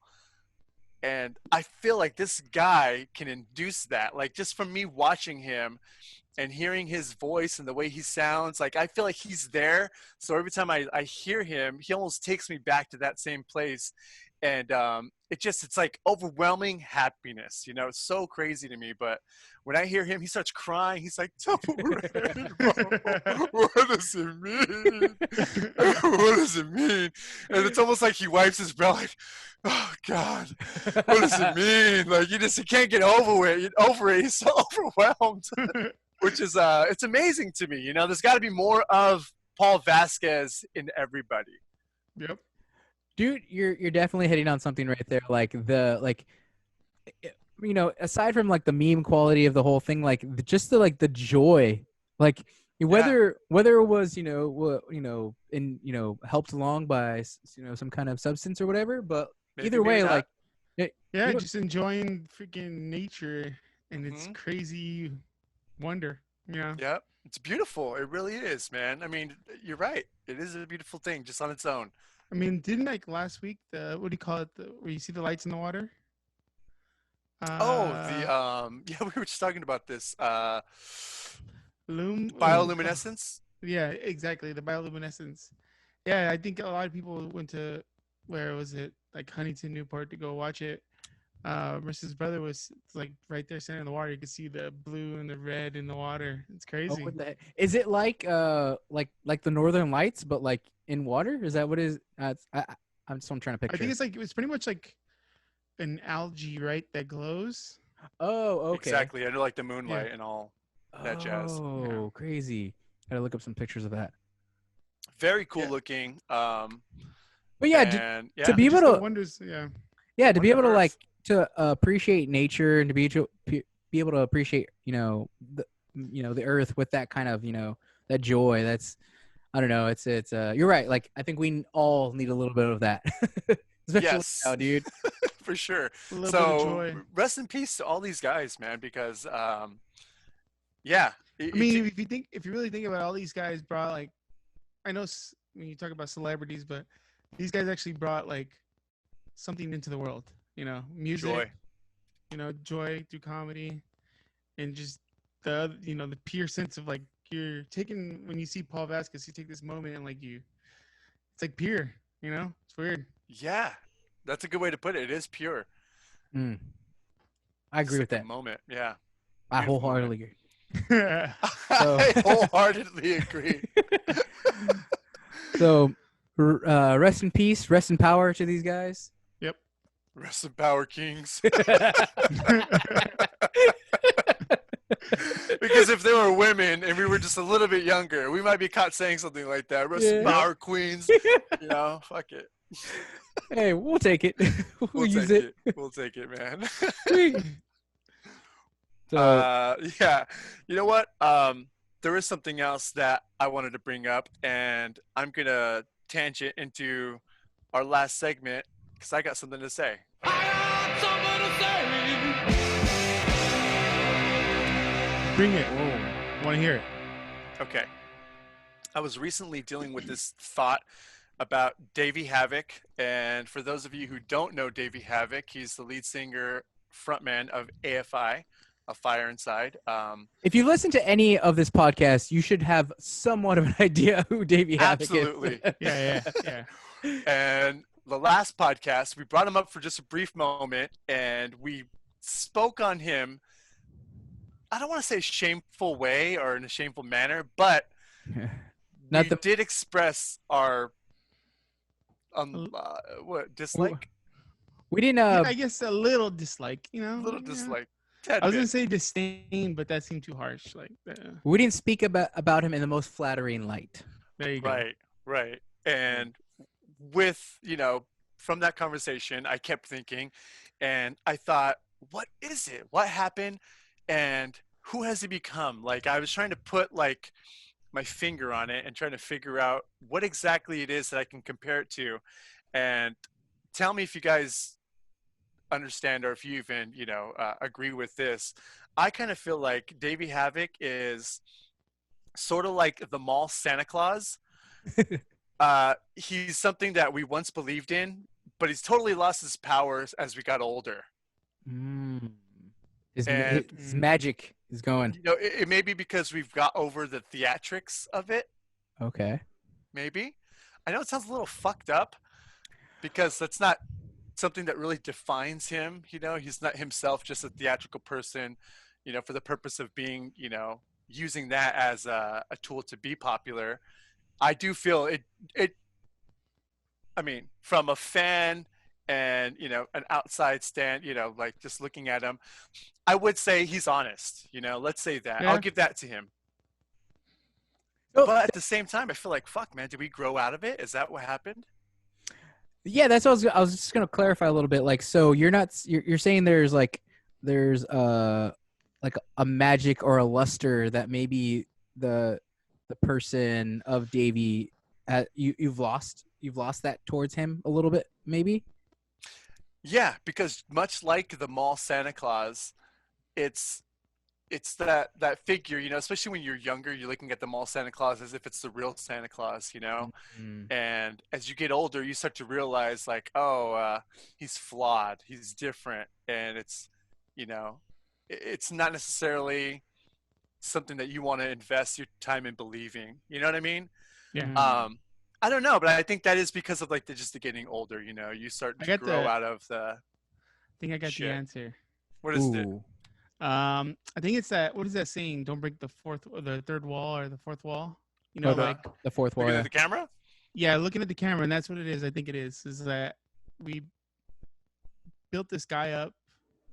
[SPEAKER 2] And I feel like this guy can induce that. Like, just from me watching him and hearing his voice and the way he sounds, like, I feel like he's there. So every time I hear him, he almost takes me back to that same place. And it's like overwhelming happiness, it's so crazy to me. But when I hear him, he starts crying. He's like, double rainbow. What does it mean? What does it mean? And it's almost like he wipes his brow like, oh God, what does it mean? Like, he can't get over it. He's so overwhelmed. Which is it's amazing to me. There's got to be more of Paul Vasquez in everybody.
[SPEAKER 3] Yep.
[SPEAKER 1] Dude, you're definitely hitting on something right there. Like aside from like the meme quality of the whole thing, like just the joy, like whether it was helped along by some kind of substance or whatever, but
[SPEAKER 2] Maybe,
[SPEAKER 1] either way,
[SPEAKER 2] maybe
[SPEAKER 1] like Hey,
[SPEAKER 3] Yeah,
[SPEAKER 1] you know-
[SPEAKER 3] just enjoying freaking nature and its
[SPEAKER 2] Mhm.
[SPEAKER 3] crazy wonder. Yeah.
[SPEAKER 2] Yep. It's beautiful. It really is, man. I mean, you're right. It is a beautiful thing just on its own.
[SPEAKER 3] I mean, didn't like last week the what do you call it? Where you see the lights in the water?
[SPEAKER 2] Oh,
[SPEAKER 3] Uh,
[SPEAKER 2] yeah, we were just talking about this.
[SPEAKER 3] what is it called?
[SPEAKER 2] Bioluminescence.
[SPEAKER 3] Yeah, exactly. The bioluminescence. Yeah, I think a lot of people went to where was it? Like Huntington, Newport to go watch it. Versus brother was like right there standing in the water. You could see the blue and the red in the water. It's
[SPEAKER 1] oh,
[SPEAKER 3] crazy.
[SPEAKER 1] what the heck? Is it like the Northern Lights, but like in water? Is that what it is? I'm just I'm trying to
[SPEAKER 3] I
[SPEAKER 1] picture.
[SPEAKER 3] think it's pretty much like an algae, right? That glows.
[SPEAKER 1] Oh, okay.
[SPEAKER 2] Exactly. I know, like the moonlight and all that jazz.
[SPEAKER 1] Oh, crazy. Gotta look up some pictures of that.
[SPEAKER 2] Very cool
[SPEAKER 3] Yeah.
[SPEAKER 2] looking.
[SPEAKER 1] But yeah,
[SPEAKER 2] And
[SPEAKER 1] to be able
[SPEAKER 3] Just the
[SPEAKER 1] to
[SPEAKER 3] wonders. Yeah.
[SPEAKER 1] yeah, to be able
[SPEAKER 2] Wonder
[SPEAKER 1] to
[SPEAKER 2] Earth.
[SPEAKER 1] like to appreciate nature and to be able to appreciate the earth with that kind of that joy. That's I don't know. It's you're right. Like I think we all need a little bit of that, especially
[SPEAKER 2] Yes.
[SPEAKER 1] now, dude.
[SPEAKER 2] for sure.
[SPEAKER 3] A little bit of
[SPEAKER 2] So
[SPEAKER 3] joy.
[SPEAKER 2] rest in peace to all these guys, man, because yeah.
[SPEAKER 3] I mean, if you really think about it, all these guys brought like, I know when you talk about celebrities, but these guys actually brought like something into the world. Music,
[SPEAKER 2] joy.
[SPEAKER 3] joy through comedy, and just the pure sense of like you're taking when you see Paul Vasquez, you take this moment and like it's like pure. It's weird.
[SPEAKER 2] Yeah. That's a good way to put it. It is pure.
[SPEAKER 1] Mm. I agree
[SPEAKER 2] It's
[SPEAKER 1] with
[SPEAKER 2] like a
[SPEAKER 1] that.
[SPEAKER 2] moment. Yeah.
[SPEAKER 1] I
[SPEAKER 2] Beautiful
[SPEAKER 1] wholeheartedly
[SPEAKER 2] moment.
[SPEAKER 1] agree.
[SPEAKER 2] I wholeheartedly agree.
[SPEAKER 1] So, rest in peace, rest in power to these guys.
[SPEAKER 3] Yep.
[SPEAKER 2] Rest in power, kings. Because if they were women and we were just a little bit younger, we might be caught saying something like that. Rest in
[SPEAKER 1] Yeah.
[SPEAKER 2] power, queens. Fuck it.
[SPEAKER 1] Hey, we'll take it. we'll use
[SPEAKER 2] take
[SPEAKER 1] it.
[SPEAKER 2] We'll take it, man.
[SPEAKER 1] Sweet. So,
[SPEAKER 2] Yeah. You know what? There is something else that I wanted to bring up, and I'm gonna tangent into our last segment because I got something to say.
[SPEAKER 3] Bring it. Want to hear it?
[SPEAKER 2] Okay. I was recently dealing with this thought about Davy Havok, and for those of you who don't know Davy Havok, he's the lead singer, frontman of AFI, A Fire Inside.
[SPEAKER 1] if you listen to any of this podcast, you should have somewhat of an idea who Davy Havok
[SPEAKER 2] Absolutely.
[SPEAKER 1] is.
[SPEAKER 3] Yeah.
[SPEAKER 2] And the last podcast, we brought him up for just a brief moment, and we spoke on him. I don't want to say shameful way or in a shameful manner, but we did express our dislike.
[SPEAKER 1] We didn't.
[SPEAKER 3] I guess a little dislike.
[SPEAKER 2] A little dislike.
[SPEAKER 3] I was gonna say disdain, but that seemed too harsh. Like,
[SPEAKER 1] we didn't speak about him in the most flattering light.
[SPEAKER 3] there you go.
[SPEAKER 2] Right. And with from that conversation, I kept thinking, and I thought, what is it? What happened? And who has he become? Like, I was trying to put like my finger on it and trying to figure out what exactly it is that I can compare it to. And tell me if you guys understand or if you even, agree with this. I kind of feel like Davy Havok is sort of like the mall Santa Claus. He's something that we once believed in, but he's totally lost his powers as we got older.
[SPEAKER 1] His magic is going.
[SPEAKER 2] It may be because we've got over the theatrics of it.
[SPEAKER 1] Okay.
[SPEAKER 2] Maybe. I know it sounds a little fucked up because that's not something that really defines him. He's not himself just a theatrical person, for the purpose of being, using that as a tool to be popular. I do feel it. I mean, from a fan and, an outside stand, like just looking at him, I would say he's honest, let's say that.
[SPEAKER 3] Yeah.
[SPEAKER 2] I'll give that to him.
[SPEAKER 1] Oh,
[SPEAKER 2] But at the same time, I feel like, fuck, man, did we grow out of it? Is that what happened?
[SPEAKER 1] Yeah, that's what I was just gonna clarify a little bit. Like, so you're saying there's like a magic or a luster that maybe the person of Davy you've lost that towards him a little bit, maybe.
[SPEAKER 2] Yeah, because much like the mall Santa Claus, it's that figure, especially when you're younger, you're looking at the mall Santa Claus as if it's the real Santa Claus,
[SPEAKER 1] Mm.
[SPEAKER 2] and as you get older, you start to realize like, oh, he's flawed, he's different, and you know, it's not necessarily something that you want to invest your time in believing. You know what I mean?
[SPEAKER 3] Yeah.
[SPEAKER 2] Um, I don't know, but I think that is because of like just the getting older. You start
[SPEAKER 3] I
[SPEAKER 2] to
[SPEAKER 3] got
[SPEAKER 2] grow
[SPEAKER 3] the.
[SPEAKER 2] out of the
[SPEAKER 3] I think I got the
[SPEAKER 2] shit.
[SPEAKER 3] answer.
[SPEAKER 2] What is it?
[SPEAKER 1] Ooh.
[SPEAKER 3] I think it's that. What is that saying? Don't break the fourth, or the third wall, or the fourth wall.
[SPEAKER 1] Oh,
[SPEAKER 3] Like
[SPEAKER 1] the fourth wall.
[SPEAKER 2] Looking
[SPEAKER 1] Yeah.
[SPEAKER 2] at the camera?
[SPEAKER 3] yeah, looking at the camera, and that's what it is. I think it is that we built this guy up,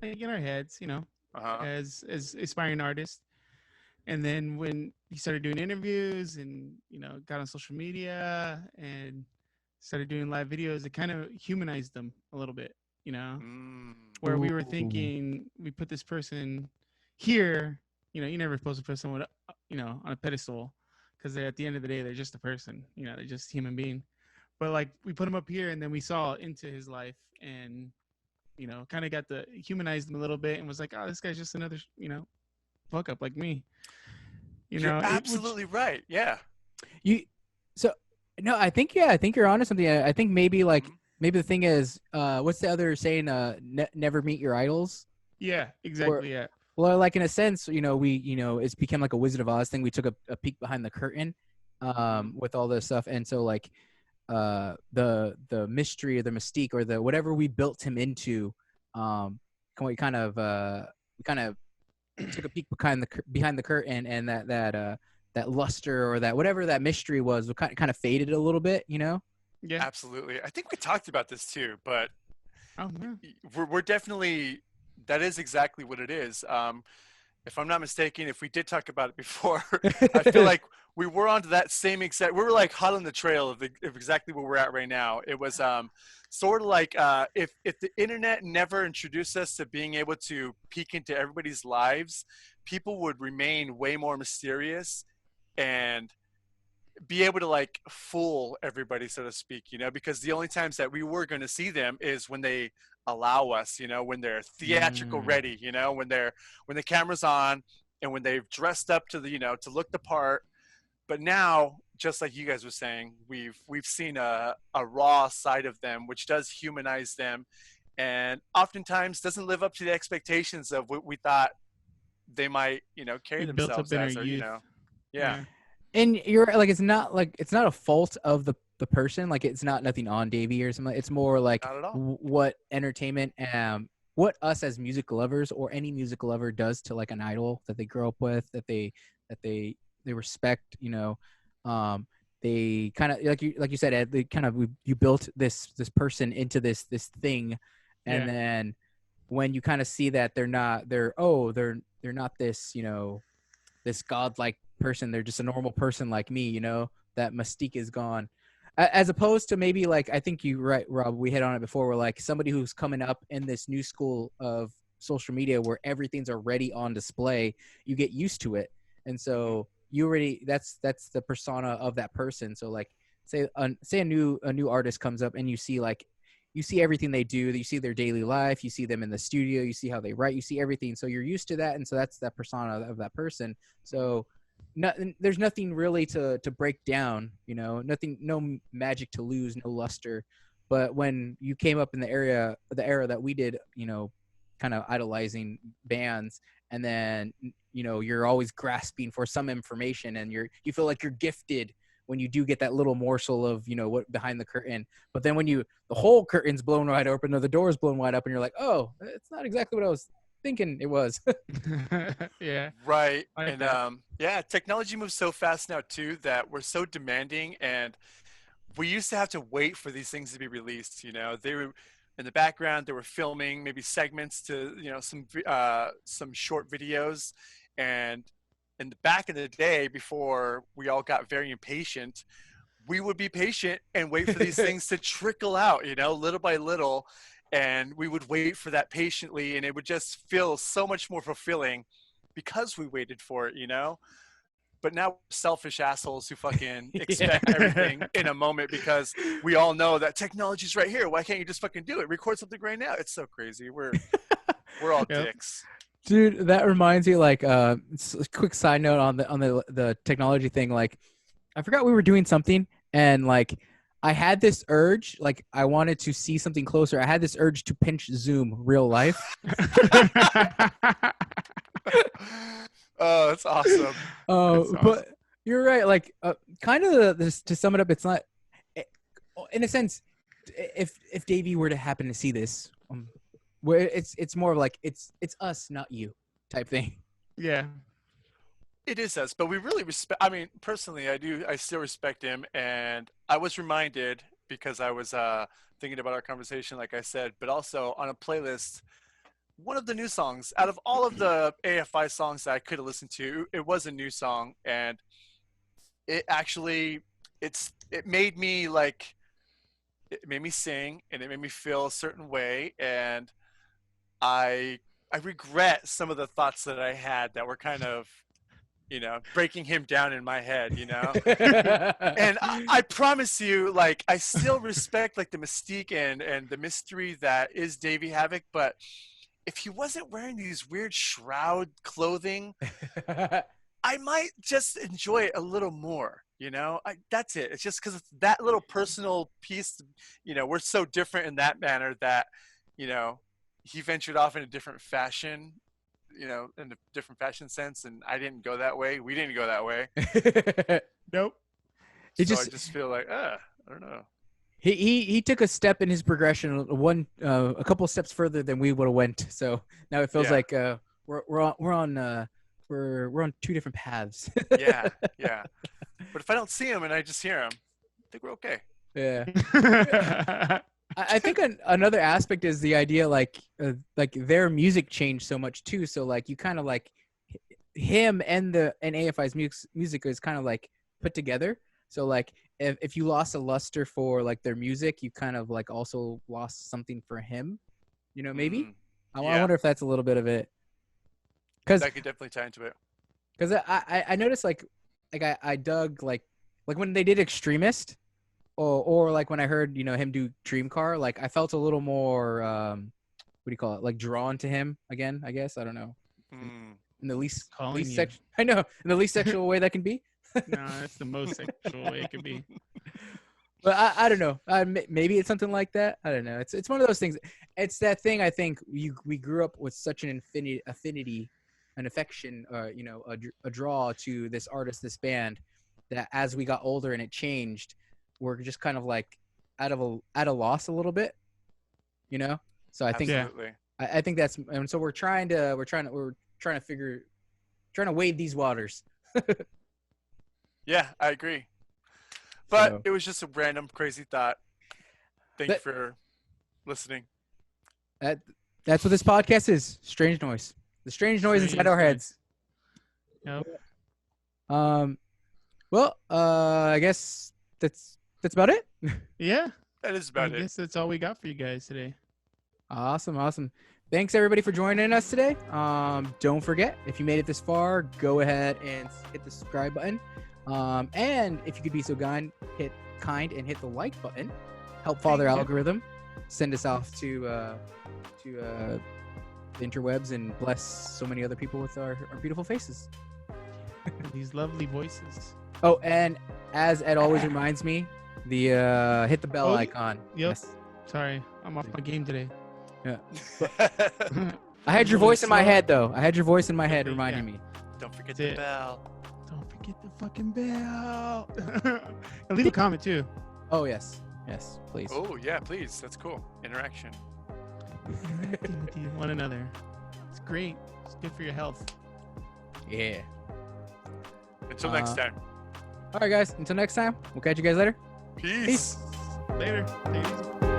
[SPEAKER 3] like in our heads,
[SPEAKER 2] Uh-huh.
[SPEAKER 3] as aspiring artists. And then when he started doing interviews and got on social media and started doing live videos, it kind of humanized them a little bit,
[SPEAKER 2] Mm.
[SPEAKER 3] where we were
[SPEAKER 1] Ooh.
[SPEAKER 3] thinking we put this person here. You never supposed to put someone, on a pedestal, because at the end of the day they're just a person. They're just a human being. But like we put him up here, and then we saw into his life, and kind of got to humanize him a little bit, and was like, oh, this guy's just another, fuck up like me.
[SPEAKER 2] You're absolutely right. Yeah.
[SPEAKER 1] You so no, I think you're onto something. I think maybe like
[SPEAKER 2] Mhm.
[SPEAKER 1] maybe the thing is, what's the other saying? Never meet your idols.
[SPEAKER 3] Yeah, exactly. Yeah.
[SPEAKER 1] Well, like in a sense, it's become like a Wizard of Oz thing. We took a peek behind the curtain, with all this stuff, and so like, the mystery or the mystique or the whatever we built him into, we kind of took a peek behind the curtain, and that luster or that whatever that mystery was kind of faded a little bit,
[SPEAKER 3] Yeah.
[SPEAKER 2] Absolutely. I think we talked about this too, but
[SPEAKER 3] Oh yeah.
[SPEAKER 2] we're definitely, that is exactly what it is. If I'm not mistaken, if we did talk about it before, I feel like we were onto that same exact. We were like hot on the trail of exactly where we're at right now. It was sort of like if the internet never introduced us to being able to peek into everybody's lives, people would remain way more mysterious and be able to like fool everybody, so to speak, because the only times that we were going to see them is when they allow us, when they're theatrical ready, when the camera's on and when they've dressed up to to look the part. But now, just like you guys were saying, we've seen a raw side of them, which does humanize them, and oftentimes doesn't live up to the expectations of what we thought they might, carry
[SPEAKER 3] We built up
[SPEAKER 2] themselves
[SPEAKER 3] in our
[SPEAKER 2] as, or
[SPEAKER 3] youth.
[SPEAKER 2] yeah.
[SPEAKER 1] And you're like, it's not a fault of the person. Like, it's not nothing on Davey or something. It's more like
[SPEAKER 2] Not at all.
[SPEAKER 1] what entertainment, what us as music lovers or any music lover does to like an idol that they grow up with, that they respect. They kind of like you said, Ed, they kind of you built this person into this thing, and
[SPEAKER 3] Yeah.
[SPEAKER 1] then when you kind of see that they're not this this godlike person, they're just a normal person like me, that mystique is gone, as opposed to maybe like, I think you right, Rob, we hit on it before, where like somebody who's coming up in this new school of social media where everything's already on display, you get used to it, and so you already that's the persona of that person. So like, say a new artist comes up, and you see everything they do, you see their daily life, you see them in the studio, you see how they write, you see everything, so you're used to that, and so that's that persona of that person. So there's nothing really to break down, nothing, no magic to lose, no luster. But when you came up in the era that we did, kind of idolizing bands, and then you're always grasping for some information, and you feel like you're gifted when you do get that little morsel of what behind the curtain. But then when the whole curtain's blown wide open, or the door's blown wide up, and you're like, oh, it's not exactly what I was thinking it was.
[SPEAKER 3] Yeah.
[SPEAKER 2] Right.
[SPEAKER 3] I like
[SPEAKER 2] And
[SPEAKER 3] that.
[SPEAKER 2] yeah, technology moves so fast now too that we're so demanding, and we used to have to wait for these things to be released. They were in the background, they were filming maybe segments to some short videos, and in the back in the day, before we all got very impatient, we would be patient and wait for these things to trickle out, little by little, and we would wait for that patiently, and it would just feel so much more fulfilling because we waited for it. but now we're selfish assholes who fucking expect everything in a moment because we all know that technology's right here. Why can't you just fucking do it? Record something right now. It's so crazy. We're all dicks.
[SPEAKER 1] Dude, that reminds me, like, it's a quick side note on the technology thing. Like, I forgot we were doing something, and like, I had this urge, like, I wanted to see something closer. I had this urge to pinch zoom real life.
[SPEAKER 2] Oh, that's awesome.
[SPEAKER 1] But you're right. Like, kind of to sum it up, it's not, in a sense, if Davey were to happen to see this, where it's more of like it's us, not you, type thing.
[SPEAKER 3] Yeah.
[SPEAKER 2] It is us, but we really respect. I mean, personally, I still respect him, and I was reminded because I was thinking about our conversation, like I said, but also on a playlist. One of the new songs out of all of the AFI songs that I could have listened to, it was a new song, and it actually it made me like it made me sing, and it made me feel a certain way, and I regret some of the thoughts that I had that were kind of, you know, breaking him down in my head, you know. And I promise you, like, I still respect like the mystique and the mystery that is Davy Havok, but if he wasn't wearing these weird shroud clothing, I might just enjoy it a little more, you know. That's it. It's just because it's that little personal piece, you know. We're so different in that manner that, you know, he ventured off in a different fashion, you know, in a different fashion sense, and I didn't go that way. We didn't go that way.
[SPEAKER 3] Nope.
[SPEAKER 2] So I just feel like, I don't know.
[SPEAKER 1] He took a step in his progression, a couple steps further than we would have went. So now it feels like we're on two different paths.
[SPEAKER 2] yeah. But if I don't see him and I just hear him, I think we're okay.
[SPEAKER 1] Yeah. I think another aspect is the idea, like their music changed so much too. So like you kind of like him and AFI's music is kind of like put together. So like if you lost a luster for like their music, you kind of like also lost something for him. You know, maybe. I wonder if that's a little bit of it. Because
[SPEAKER 2] that could definitely tie into it.
[SPEAKER 1] Because I noticed like I dug like when they did Extremist. Or like when I heard, you know, him do Dream Car, like I felt a little more, what do you call it? Like drawn to him again, I guess. I don't know. In the least I know, in the least sexual way that can be.
[SPEAKER 3] No, that's the most sexual way it could be.
[SPEAKER 1] But I don't know. Maybe it's something like that. I don't know. It's one of those things. It's that thing. I think we grew up with such an affinity, an affection, you know, a draw to this artist, this band, that as we got older and it changed, we're just kind of like at a loss a little bit, you know. So I think I think that's, and so we're trying to wade these waters.
[SPEAKER 2] Yeah, I agree. But it was just a random crazy thought. Thank you for listening.
[SPEAKER 1] That's what this podcast is. Strange noise. The strange noise inside our heads.
[SPEAKER 3] Yep.
[SPEAKER 1] Well, I guess that's about it.
[SPEAKER 3] Yeah.
[SPEAKER 2] That is about it.
[SPEAKER 3] I guess that's all we got for you guys today.
[SPEAKER 1] Awesome. Thanks everybody for joining us today. Don't forget, if you made it this far, go ahead and hit the subscribe button. And if you could be so kind and hit the like button. Help Father Algorithm send us off to the interwebs and bless so many other people with our beautiful faces.
[SPEAKER 3] These lovely voices.
[SPEAKER 1] Oh, and as Ed always reminds me, the hit the bell icon.
[SPEAKER 3] Yep. Yes. Sorry, I'm off my game today.
[SPEAKER 1] Yeah. I had your voice in my head, though. I had your voice in my head reminding me.
[SPEAKER 2] Don't forget the bell.
[SPEAKER 3] Don't forget the fucking bell. And leave a comment, too.
[SPEAKER 1] Oh, yes. Yes, please.
[SPEAKER 2] Oh, yeah, please. That's cool. Interaction.
[SPEAKER 3] Interacting with one another. It's great. It's good for your health.
[SPEAKER 1] Yeah.
[SPEAKER 2] Until next time.
[SPEAKER 1] All right, guys. Until next time. We'll catch you guys later.
[SPEAKER 2] Peace.
[SPEAKER 3] Later. Take it easy.